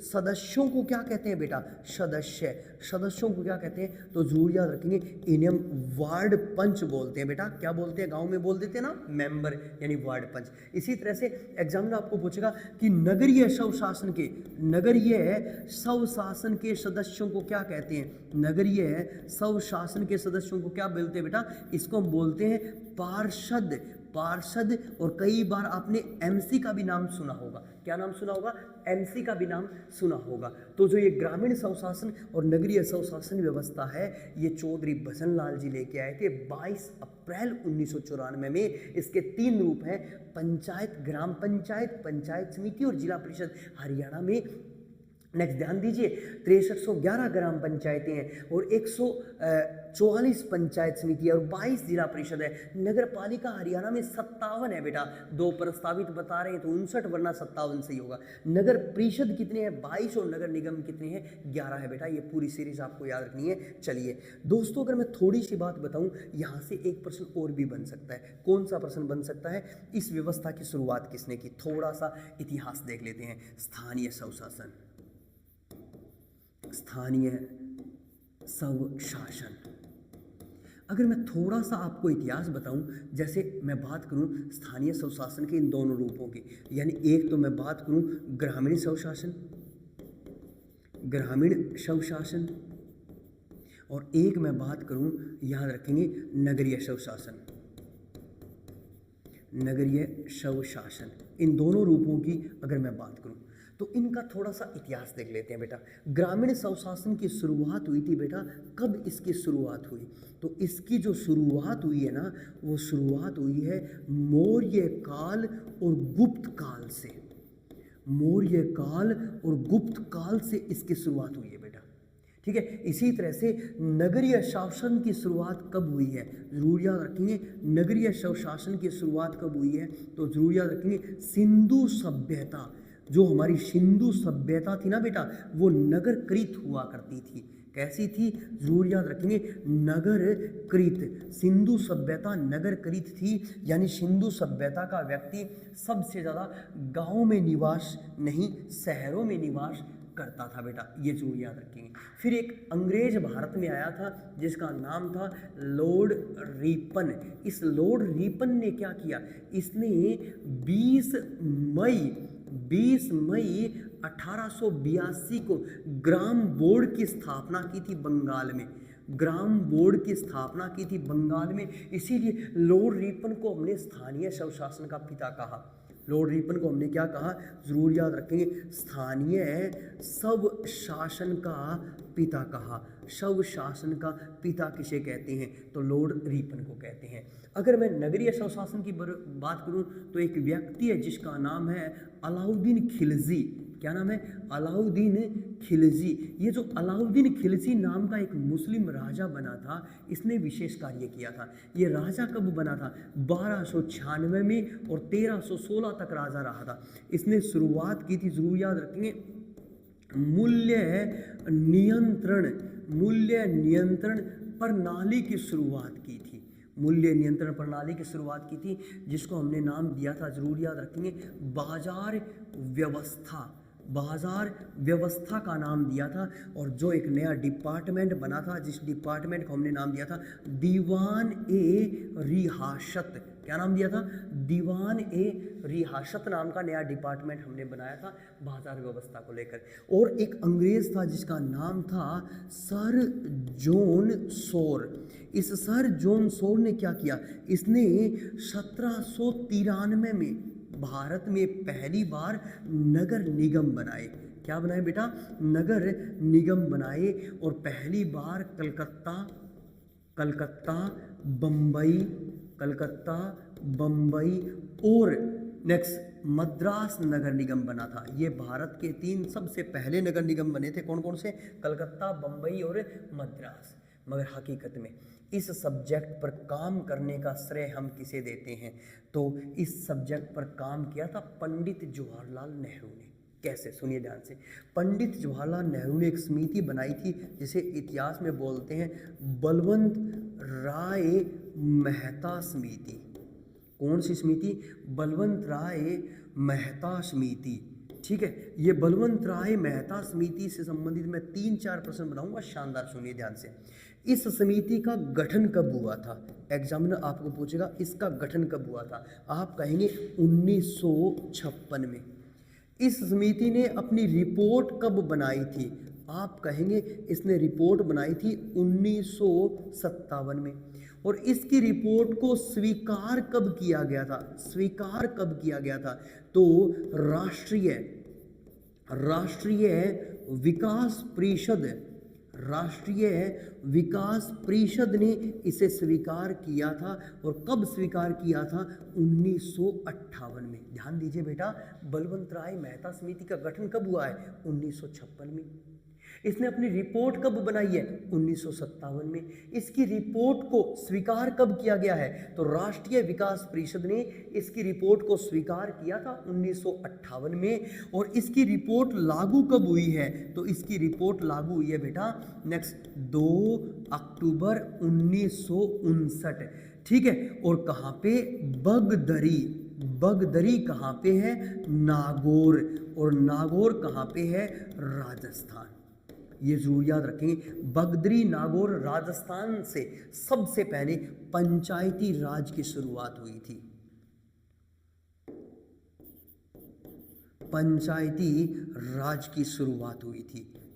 सदस्यों को क्या कहते हैं बेटा? सदस्य। सदस्यों को क्या कहते हैं? तो जरूर याद रखेंगे, इन्हें वार्ड पंच बोलते हैं बेटा। क्या बोलते हैं? गांव में बोल देते हैं ना, मेंबर यानी वार्ड पंच। इसी तरह से एग्जामिनर आपको पूछेगा कि नगरीय स्वशासन के, नगरीय स्वशासन के सदस्यों को क्या कहते हैं? नगरीय स्वशासन के सदस्यों को क्या बोलते हैं बेटा? इसको हम बोलते हैं पार्षद, पार्षद। और कई बार आपने एमसी का भी नाम सुना होगा। क्या नाम सुना होगा? एमसी का भी नाम सुना होगा। तो जो ये ग्रामीण स्वशासन और नगरीय स्वशासन व्यवस्था है, ये चौधरी भजन लाल जी लेके आए थे 22 अप्रैल 1994 में। इसके 3 रूप हैं, पंचायत, ग्राम पंचायत, पंचायत समिति और जिला परिषद। हरियाणा में नेक्स्ट ध्यान दीजिए 6311 ग्राम पंचायतें हैं और 144 पंचायत समिति और 22 जिला परिषद है। नगर पालिका हरियाणा में 57 है बेटा। 2 प्रस्तावित बता रहे हैं तो 59 वरना 57 सही होगा। नगर परिषद कितने हैं? 22 और नगर निगम कितने हैं? 11 है बेटा। ये पूरी सीरीज आपको याद रखनी है। चलिए दोस्तों, अगर मैं थोड़ी सी बात बताऊं, यहाँ से एक प्रश्न और भी बन सकता है। कौन सा प्रश्न बन सकता है? इस व्यवस्था की शुरुआत किसने की? थोड़ा सा इतिहास देख लेते हैं। स्थानीय स्वशासन, स्थानीय स्वशासन। अगर मैं थोड़ा सा आपको इतिहास बताऊं, जैसे मैं बात करूं स्थानीय स्वशासन के इन दोनों रूपों की, यानी एक तो मैं बात करूं ग्रामीण स्वशासन, ग्रामीण स्वशासन, और एक मैं बात करूं, याद रखेंगे, नगरीय स्वशासन, नगरीय स्वशासन। इन दोनों रूपों की अगर मैं बात करूं तो इनका थोड़ा सा इतिहास देख लेते हैं बेटा। ग्रामीण स्वशासन की शुरुआत हुई थी बेटा, कब इसकी शुरुआत हुई? तो इसकी जो शुरुआत हुई है ना, वो शुरुआत हुई है मौर्य काल और गुप्त काल से। मौर्य काल और गुप्त काल से इसकी शुरुआत हुई है बेटा, ठीक है। इसी तरह से नगरीय शासन की शुरुआत कब हुई है? जरूर याद रखेंगे, नगरीय शासन की शुरुआत कब हुई है? तो जरूर याद रखेंगे, सिंधु सभ्यता, जो हमारी सिंधु सभ्यता थी ना बेटा, वो नगरकृत हुआ करती थी। कैसी थी? जरूर याद रखेंगे, नगरकृत। सिंधु सभ्यता नगरकृत थी, यानी सिंधु सभ्यता का व्यक्ति सबसे ज़्यादा गाँव में निवास नहीं, शहरों में निवास करता था बेटा, ये जरूर याद रखेंगे। फिर एक अंग्रेज भारत में आया था जिसका नाम था लॉर्ड रिपन। इस लॉर्ड रिपन ने क्या किया? इसने 20 मई 1882 को ग्राम बोर्ड की स्थापना की थी बंगाल में। ग्राम बोर्ड की स्थापना की थी बंगाल में, इसीलिए लॉर्ड रिपन को हमने स्थानीय स्वशासन का पिता कहा। लॉर्ड रिपन को हमने क्या कहा, जरूर याद रखेंगे, स्थानीय सब शासन का पिता कहा। सब शासन का पिता किसे कहते हैं, तो लॉर्ड रिपन को कहते हैं। अगर मैं नगरीय स्वशासन की बात करूं तो एक व्यक्ति है जिसका नाम है अलाउद्दीन खिलजी। क्या नाम है, अलाउद्दीन खिलजी। ये जो अलाउद्दीन खिलजी नाम का एक मुस्लिम राजा बना था, इसने विशेष कार्य किया था। ये राजा कब बना था, 1296 में, और 1316 तक राजा रहा था। इसने शुरुआत की थी, जरूर याद रखेंगे, मूल्य नियंत्रण प्रणाली की शुरुआत की थी। मूल्य नियंत्रण प्रणाली की शुरुआत की थी, जिसको हमने नाम दिया था, जरूर याद रखेंगे, बाजार व्यवस्था का नाम दिया था। और जो एक नया डिपार्टमेंट बना था, जिस डिपार्टमेंट को हमने नाम दिया था दीवान ए रियासत। क्या नाम दिया था, दीवान ए रियासत नाम का नया डिपार्टमेंट हमने बनाया था बाजार व्यवस्था को लेकर। और एक अंग्रेज था जिसका नाम था सर जॉन सोर। इस सर जॉन सोर ने क्या किया, इसने 1793 में भारत में पहली बार नगर निगम बनाए। क्या बनाए बेटा, नगर निगम बनाए। और पहली बार कलकत्ता, बम्बई और नेक्स्ट मद्रास नगर निगम बना था। ये भारत के 3 सबसे पहले नगर निगम बने थे। कौन कौन से, कलकत्ता, बम्बई और मद्रास। मगर हकीकत में इस सब्जेक्ट पर काम करने का श्रेय हम किसे देते हैं, तो इस सब्जेक्ट पर काम किया था पंडित जवाहरलाल नेहरू ने। कैसे, सुनिए ध्यान से। पंडित जवाहरलाल नेहरू ने एक समिति बनाई थी जिसे इतिहास में बोलते हैं बलवंत राय मेहता समिति। कौन सी समिति, बलवंत राय मेहता समिति। ठीक है, ये बलवंत राय मेहता समिति से संबंधित मैं 3-4 प्रश्न बनाऊंगा, शानदार, सुनिए ध्यान से। इस समिति का गठन कब हुआ था, एग्जामिनर आपको पूछेगा इसका गठन कब हुआ था, आप कहेंगे 1956 में। इस समिति ने अपनी रिपोर्ट कब बनाई थी, आप कहेंगे इसने रिपोर्ट बनाई थी 1957 में। और इसकी रिपोर्ट को स्वीकार कब किया गया था, तो राष्ट्रीय विकास परिषद ने इसे स्वीकार किया था। और कब स्वीकार किया था, 1958 में। ध्यान दीजिए बेटा, बलवंत राय मेहता समिति का गठन कब हुआ है, 1956 में। इसने अपनी रिपोर्ट कब बनाई है, 1957 में। इसकी रिपोर्ट को स्वीकार कब किया गया है, तो राष्ट्रीय विकास परिषद ने इसकी रिपोर्ट को स्वीकार किया था 1958 में। और इसकी रिपोर्ट लागू कब हुई है, तो इसकी रिपोर्ट लागू हुई है बेटा नेक्स्ट 2 अक्टूबर 1959। ठीक है, और कहाँ पे, बगदरी कहाँ पे है, नागौर। और नागौर कहाँ पे है, राजस्थान। ये जरूर याद रखेंगे, बगदरी नागौर राजस्थान से सबसे पहले पंचायती राज की शुरुआत हुई थी।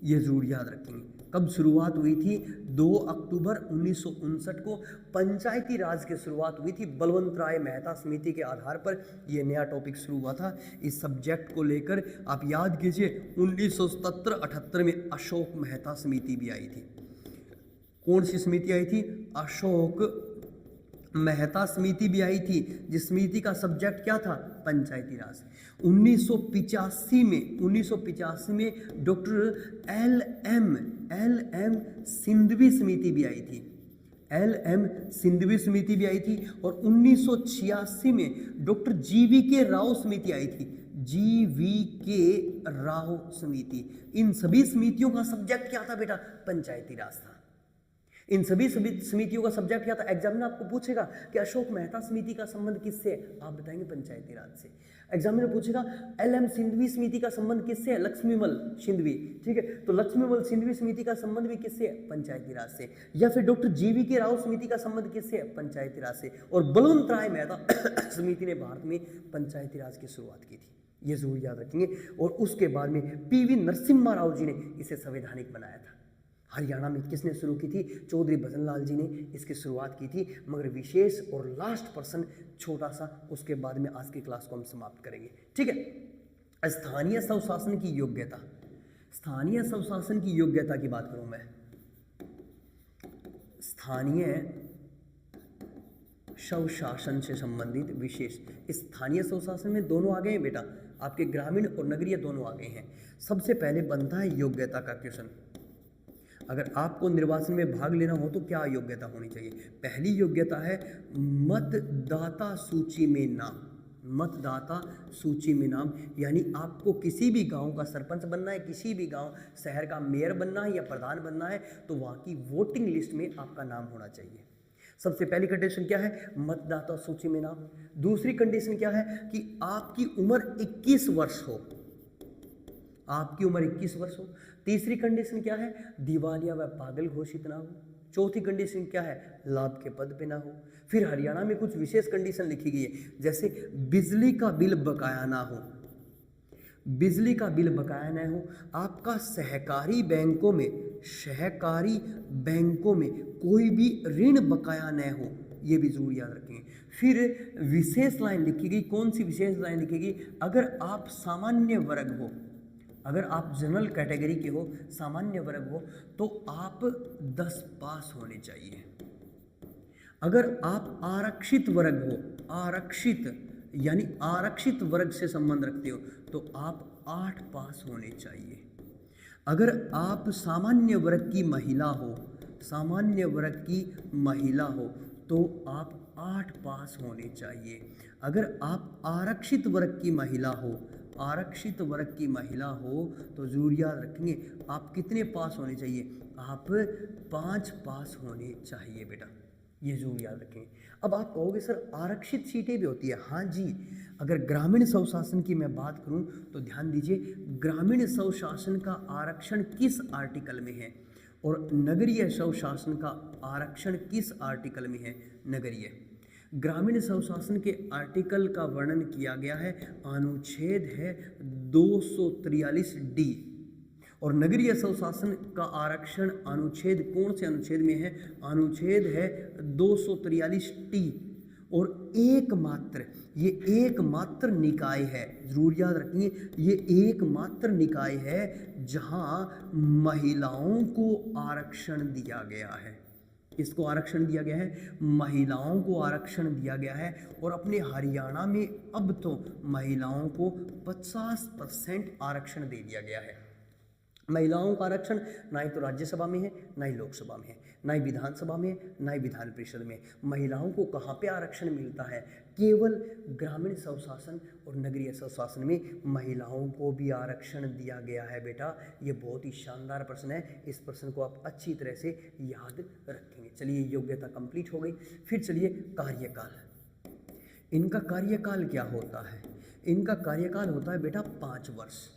ये जरूर याद रखेंगे, कब शुरुआत हुई थी, 2 अक्टूबर 1959 को पंचायती राज की शुरुआत हुई थी। बलवंत राय मेहता समिति के आधार पर यह नया टॉपिक शुरू हुआ था। इस सब्जेक्ट को लेकर आप याद कीजिए, 1977-78 में अशोक मेहता समिति भी आई थी। कौन सी समिति आई थी, अशोक मेहता समिति भी आई थी, जिस समिति का सब्जेक्ट क्या था, पंचायती राज। 1985 में डॉक्टर एल एम सिंधवी समिति भी आई थी। और 1986 में डॉक्टर GVK राव समिति आई थी, इन सभी समितियों का सब्जेक्ट क्या था बेटा, पंचायती राज था। इन सभी समितियों का सब्जेक्ट क्या था, एग्जामिनर आपको पूछेगा कि अशोक मेहता समिति का संबंध किससे है, आप बताएंगे पंचायती राज से। एग्जामिनर पूछेगा LM सिंधवी समिति का संबंध किससे है, लक्ष्मीमल सिंधवी। ठीक है, तो लक्ष्मीमल सिंधवी समिति का संबंध भी किससे है, पंचायती राज से। या फिर डॉक्टर GVK राव समिति का संबंध किससे है, पंचायती राज से। और बलवंत राय मेहता समिति ने भारत में पंचायती राज की शुरुआत की थी, ये जरूर याद रखेंगे। और उसके बाद में PV नरसिम्हा राव जी ने इसे संवैधानिक बनाया था। हरियाणा में किसने शुरू की थी? चौधरी भजन लाल जी ने इसकी शुरुआत की थी। मगर विशेष और लास्ट पर्सन छोटा सा, उसके बाद में आज की क्लास को हम समाप्त करेंगे। ठीक है। स्थानीय स्वशासन की योग्यता, स्थानीय स्वशासन की योग्यता की बात करूं मैं, स्थानीय स्वशासन से संबंधित विशेष, स्थानीय स्वशासन में दोनों आ गए हैं बेटा, आपके ग्रामीण और नगरीय दोनों आ गए हैं। सबसे पहले बनता है योग्यता का क्वेश्चन। अगर आपको निर्वाचन में भाग लेना हो तो क्या योग्यता होनी चाहिए? पहली योग्यता है मतदाता सूची में नाम, मतदाता सूची में नाम, यानी आपको किसी भी गांव का सरपंच बनना है, किसी भी गांव शहर का मेयर बनना है या प्रधान बनना है, तो वहाँ की वोटिंग लिस्ट में आपका नाम होना चाहिए। सबसे पहली कंडीशन क्या है? मतदाता सूची में नाम। दूसरी कंडीशन क्या है? कि आपकी उम्र 21 वर्ष हो, आपकी उम्र 21 वर्ष हो। तीसरी कंडीशन क्या है? दिवालिया व पागल घोषित ना हो। चौथी कंडीशन क्या है? लाभ के पद पे ना हो। फिर हरियाणा में कुछ विशेष कंडीशन लिखी गई है, जैसे बिजली का बिल बकाया ना हो, बिजली का बिल बकाया ना हो, आपका सहकारी बैंकों में, सहकारी बैंकों में कोई भी ऋण बकाया न हो, ये भी जरूर याद रखेंगे। फिर विशेष लाइन लिखी गई, कौन सी विशेष लाइन लिखी गई? अगर आप सामान्य वर्ग हो, अगर आप जनरल कैटेगरी के हो, सामान्य वर्ग हो, तो आप 10 पास होने चाहिए। अगर आप आरक्षित वर्ग हो, आरक्षित यानी आरक्षित वर्ग से संबंध रखते हो, तो आप 8 पास होने चाहिए। अगर आप सामान्य वर्ग की महिला हो, सामान्य वर्ग की महिला हो, तो आप 8 पास होने चाहिए। अगर आप आरक्षित वर्ग की महिला हो, आरक्षित वर्ग की महिला हो, तो जरूर याद रखेंगे आप कितने पास होने चाहिए? आप 5 पास होने चाहिए बेटा, ये जरूर याद रखें। अब आप कहोगे सर आरक्षित सीटें भी होती है। हाँ जी, अगर ग्रामीण स्वशासन की मैं बात करूं तो ध्यान दीजिए, ग्रामीण स्वशासन का आरक्षण किस आर्टिकल में है और नगरीय स्वशासन का आरक्षण किस आर्टिकल में है? नगरीय। ग्रामीण स्वशासन के आर्टिकल का वर्णन किया गया है, अनुच्छेद है 243 डी, और नगरीय स्वशासन का आरक्षण अनुच्छेद कौन से अनुच्छेद में है? अनुच्छेद है 243 टी। और एकमात्र, ये एकमात्र निकाय है, जरूर याद रखिए, ये एकमात्र निकाय है जहां महिलाओं को आरक्षण दिया गया है। किसको आरक्षण दिया गया है? महिलाओं को आरक्षण दिया गया है। और अपने हरियाणा में अब तो महिलाओं को 50% आरक्षण दे दिया गया है। महिलाओं का आरक्षण ना ही तो राज्यसभा में है, ना ही लोकसभा में है, ना ही विधानसभा में है, ना ही विधान परिषद में। महिलाओं को कहाँ पे आरक्षण मिलता है? केवल ग्रामीण स्वशासन और नगरीय स्वशासन में महिलाओं को भी आरक्षण दिया गया है बेटा। ये बहुत ही शानदार प्रश्न है, इस प्रश्न को आप अच्छी तरह से याद रखेंगे। चलिए, योग्यता कंप्लीट हो गई। फिर चलिए कार्यकाल। इनका कार्यकाल क्या होता है? इनका कार्यकाल होता है बेटा 5 वर्ष।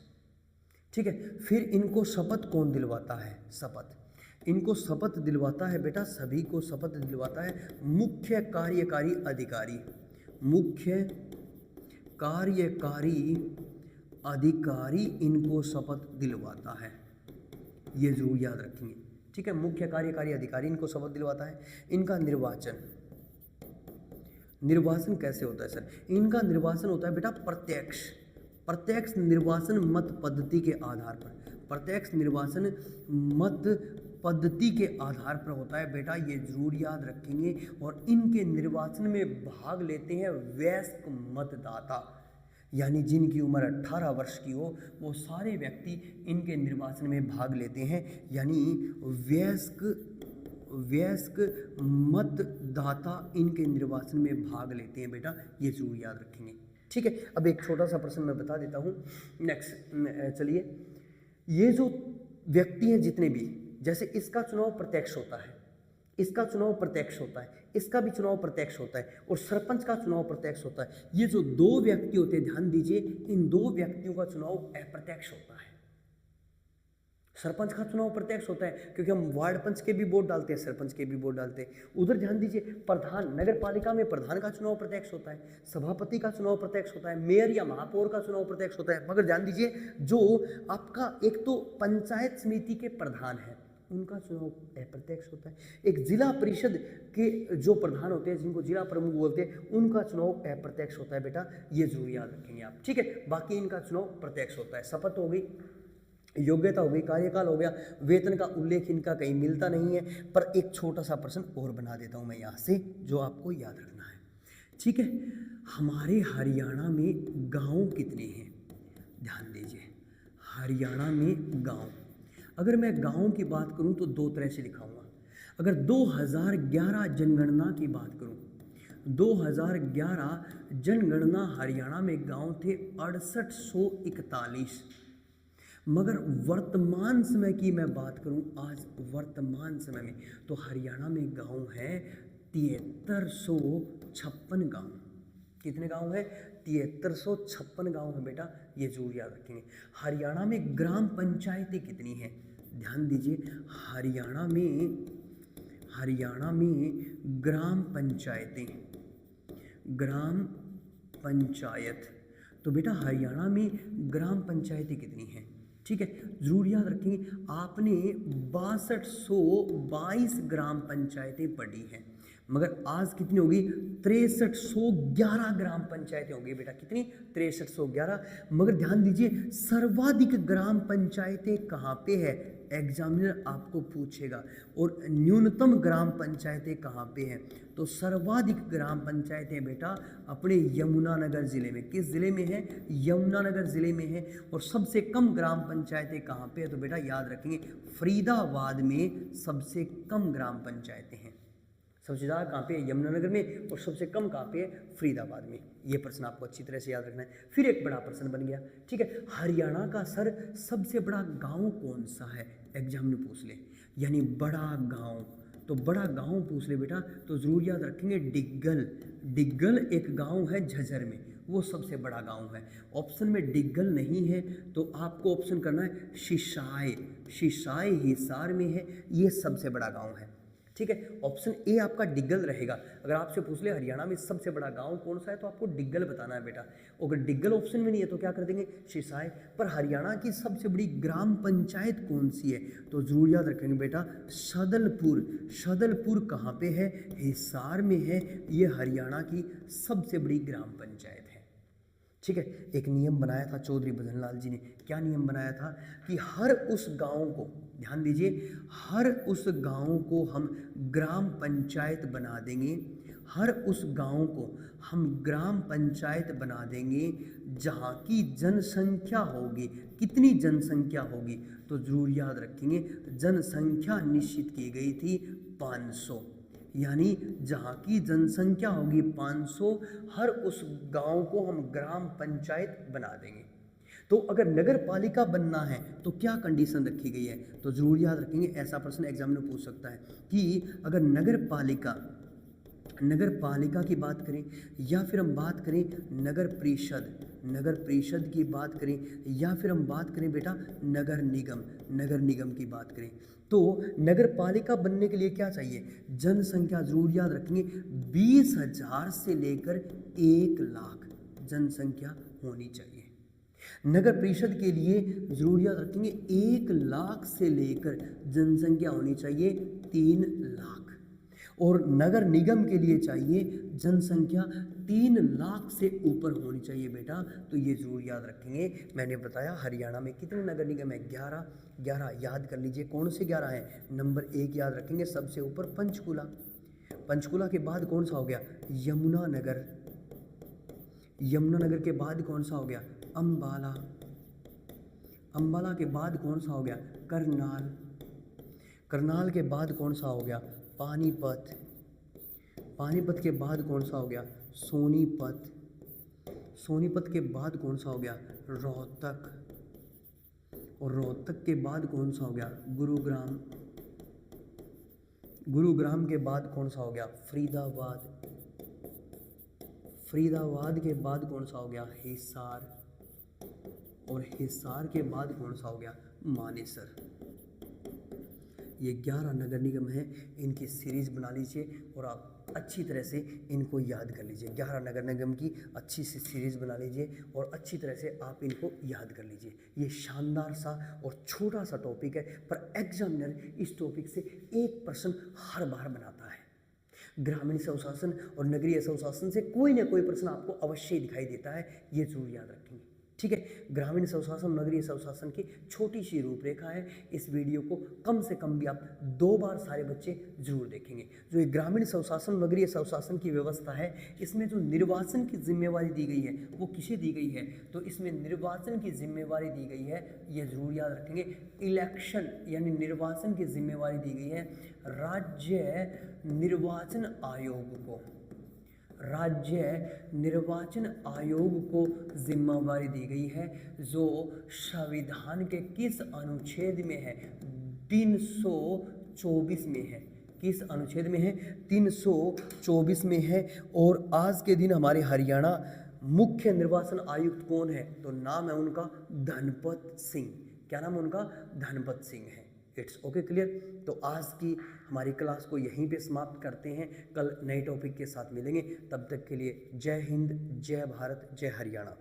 ठीक है। फिर इनको शपथ कौन दिलवाता है? शपथ इनको शपथ दिलवाता है बेटा, सभी को शपथ दिलवाता है मुख्य कार्यकारी अधिकारी। मुख्य कार्यकारी अधिकारी इनको शपथ दिलवाता है, ये जरूर याद रखेंगे। ठीक है, मुख्य कार्यकारी अधिकारी इनको शपथ दिलवाता है। इनका निर्वाचन, निर्वाचन कैसे होता है सर? इनका निर्वाचन होता है बेटा प्रत्यक्ष, प्रत्यक्ष निर्वाचन मत पद्धति के आधार पर, प्रत्यक्ष निर्वाचन मत पद्धति के आधार पर होता है बेटा, ये जरूर याद रखेंगे। और इनके निर्वाचन में भाग लेते हैं वयस्क मतदाता, यानी जिनकी उम्र 18 वर्ष की हो, वो सारे व्यक्ति इनके निर्वाचन में भाग लेते हैं, यानी वयस्क मतदाता इनके निर्वाचन में भाग लेते हैं बेटा, ये जरूर याद रखेंगे। ठीक है, अब एक छोटा सा प्रश्न मैं बता देता हूँ। नेक्स्ट चलिए, ये जो व्यक्ति हैं जितने भी, जैसे इसका चुनाव प्रत्यक्ष होता है, इसका चुनाव प्रत्यक्ष होता है, इसका भी चुनाव प्रत्यक्ष होता है, और सरपंच का चुनाव प्रत्यक्ष होता है। ये जो 2 व्यक्ति होते हैं, ध्यान दीजिए, इन 2 व्यक्तियों का चुनाव अप्रत्यक्ष होता है। सरपंच का चुनाव प्रत्यक्ष होता है क्योंकि हम वार्ड पंच के भी वोट डालते हैं, सरपंच के भी वोट डालते हैं। उधर ध्यान दीजिए, प्रधान, नगर पालिका में प्रधान का चुनाव प्रत्यक्ष होता है, सभापति का चुनाव प्रत्यक्ष होता है, मेयर या महापौर का चुनाव प्रत्यक्ष होता है। मगर ध्यान दीजिए, जो आपका एक तो पंचायत समिति के प्रधान है, उनका चुनाव अप्रत्यक्ष होता है। एक जिला परिषद के जो प्रधान होते हैं, जिनको जिला प्रमुख बोलते हैं, उनका चुनाव अप्रत्यक्ष होता है बेटा, ये जरूर याद रखेंगे आप, ठीक है। बाकी इनका चुनाव प्रत्यक्ष होता है। शपथ हो गई, योग्यता हो गई, कार्यकाल हो गया, वेतन का उल्लेख इनका कहीं मिलता नहीं है। पर एक छोटा सा प्रश्न और बना देता हूं मैं यहाँ से, जो आपको याद रखना है, ठीक है। हमारे हरियाणा में गांव कितने हैं? ध्यान दीजिए, हरियाणा में गांव, अगर मैं गांव की बात करूं तो दो तरह से दिखाऊंगा। अगर 2011 जनगणना की बात करूं, 2011 जनगणना हरियाणा में गांव थे 6841। मगर वर्तमान समय की मैं बात करूं, आज वर्तमान समय में, तो हरियाणा में गांव है 7356 गांव। कितने गांव है? 7356 गांव है बेटा, ये जरूर याद रखेंगे। हरियाणा में ग्राम पंचायतें कितनी हैं? ध्यान दीजिए, हरियाणा में ग्राम पंचायत, तो बेटा हरियाणा में ग्राम पंचायतें कितनी हैं? ठीक है, जरूर याद रखेंगे। आपने 6222 ग्राम पंचायतें पढ़ी हैं, मगर आज कितनी होगी? 6311 ग्राम पंचायतें होंगी बेटा। कितनी? 6311। मगर ध्यान दीजिए, सर्वाधिक ग्राम पंचायतें कहाँ पे है? एग्जामिनर आपको पूछेगा। और न्यूनतम ग्राम पंचायतें कहाँ पे हैं? तो सर्वाधिक ग्राम पंचायतें बेटा अपने यमुनानगर ज़िले में। किस ज़िले में है? यमुनानगर ज़िले में है। और सबसे कम ग्राम पंचायतें कहाँ पे है? तो बेटा याद रखेंगे, फरीदाबाद में सबसे कम ग्राम पंचायतें हैं। सबसे ज़्यादा कहाँ पे है? यमुनानगर में, और सबसे कम कहाँ पे है? फरीदाबाद में। ये प्रश्न आपको अच्छी तरह से याद रखना है। फिर एक बड़ा प्रश्न बन गया, ठीक है, हरियाणा का सर सबसे बड़ा गांव कौन सा है? एग्जाम में पूछ ले, यानी बड़ा गांव। तो बड़ा गांव पूछ ले बेटा, तो जरूर याद रखेंगे डिग्गल। डिग्गल एक गांव है झज्जर में, वो सबसे बड़ा गांव है। ऑप्शन में डिग्गल नहीं है, तो आपको ऑप्शन करना है सिसाई। सिसाई हिसार में है, ये सबसे बड़ा गांव है। ठीक है, ऑप्शन ए आपका डिग्गल रहेगा। अगर आपसे पूछ ले हरियाणा में सबसे बड़ा गांव कौन सा है, तो आपको डिग्गल बताना है बेटा। अगर डिग्गल ऑप्शन में नहीं है तो क्या कर देंगे? सिसाई। पर हरियाणा की सबसे बड़ी ग्राम पंचायत कौन सी है? तो जरूर याद रखेंगे बेटा, सदलपुर। सदलपुर कहाँ पे है? हिसार में है। ये हरियाणा की सबसे बड़ी ग्राम पंचायत है। ठीक है, एक नियम बनाया था चौधरी भजनलाल जी ने। क्या नियम बनाया था? कि हर उस गांव को, ध्यान दीजिए, हर उस गांव को हम ग्राम पंचायत बना देंगे। हर उस गांव को हम ग्राम पंचायत बना देंगे जहां की जनसंख्या होगी। कितनी जनसंख्या होगी? तो जरूर याद रखेंगे, जनसंख्या निश्चित की गई थी 500, यानी जहाँ की जनसंख्या होगी 500, हर उस गांव को हम ग्राम पंचायत बना देंगे। तो अगर नगर पालिका बनना है तो क्या कंडीशन रखी गई है? तो जरूर याद रखेंगे, ऐसा प्रश्न एग्जाम में पूछ सकता है कि अगर नगर पालिका की बात करें, या फिर हम बात करें नगर परिषद की बात करें, या फिर हम बात करें बेटा नगर निगम की बात करें, तो नगर पालिका बनने के लिए क्या चाहिए? जनसंख्या जरूर याद रखेंगे, 20,000 से लेकर 1 लाख जनसंख्या होनी चाहिए। नगर परिषद के लिए जरूर याद रखेंगे, 1 लाख से लेकर जनसंख्या होनी चाहिए 3 लाख। और नगर निगम के लिए चाहिए जनसंख्या 3 लाख से ऊपर होनी चाहिए बेटा। तो ये जरूर याद रखेंगे। मैंने बताया हरियाणा में कितने नगर निगम है? 11 याद कर लीजिए। कौन से 11 हैं? नंबर 1 याद रखेंगे, सबसे ऊपर पंचकुला। पंचकुला के बाद कौन सा हो गया? यमुनानगर। यमुनानगर के बाद कौन सा हो गया? अंबाला। अंबाला के बाद कौन सा हो गया? करनाल। करनाल के बाद कौन सा हो गया? पानीपत। पानीपत के बाद कौन सा हो गया? सोनीपत। सोनीपत के बाद कौन सा हो गया? रोहतक। और रोहतक के बाद कौन सा हो गया? गुरुग्राम। गुरुग्राम के बाद कौन सा हो गया? फरीदाबाद। फरीदाबाद के बाद कौन सा हो गया? हिसार। और हिसार के बाद कौन सा हो गया? मानेसर। ये 11 नगर निगम हैं, इनकी सीरीज बना लीजिए और आप अच्छी तरह से इनको याद कर लीजिए। 11 नगर निगम की अच्छी सी सीरीज़ बना लीजिए और अच्छी तरह से आप इनको याद कर लीजिए। ये शानदार सा और छोटा सा टॉपिक है, पर एग्जामिनर इस टॉपिक से एक प्रश्न हर बार बनाता है। ग्रामीण स्वशासन और नगरीय स्वशासन से कोई ना कोई प्रश्न आपको अवश्य दिखाई देता है, ये जरूर याद रखेंगे। ठीक है, ग्रामीण स्वशासन नगरीय स्वशासन की छोटी सी रूपरेखा है। इस वीडियो को कम से कम भी आप 2 बार सारे बच्चे जरूर देखेंगे। जो ये ग्रामीण स्वशासन नगरीय स्वशासन की व्यवस्था है, इसमें जो निर्वाचन की जिम्मेवारी दी गई है वो किसे दी गई है, तो इसमें निर्वाचन की जिम्मेवारी दी गई है, ये जरूर याद रखेंगे। इलेक्शन यानी निर्वाचन की जिम्मेवारी दी गई है राज्य निर्वाचन आयोग को। राज्य निर्वाचन आयोग को जिम्मेवारी दी गई है, जो संविधान के किस अनुच्छेद में है, 324 में है। किस अनुच्छेद में है, 324 में है। और आज के दिन हमारे हरियाणा मुख्य निर्वाचन आयुक्त कौन है, तो नाम है उनका धनपत सिंह। क्या नाम उनका, धनपत सिंह है। It's okay, clear. तो आज की हमारी क्लास को यहीं पे समाप्त करते हैं, कल नए टॉपिक के साथ मिलेंगे। तब तक के लिए जय हिंद, जय भारत, जय हरियाणा।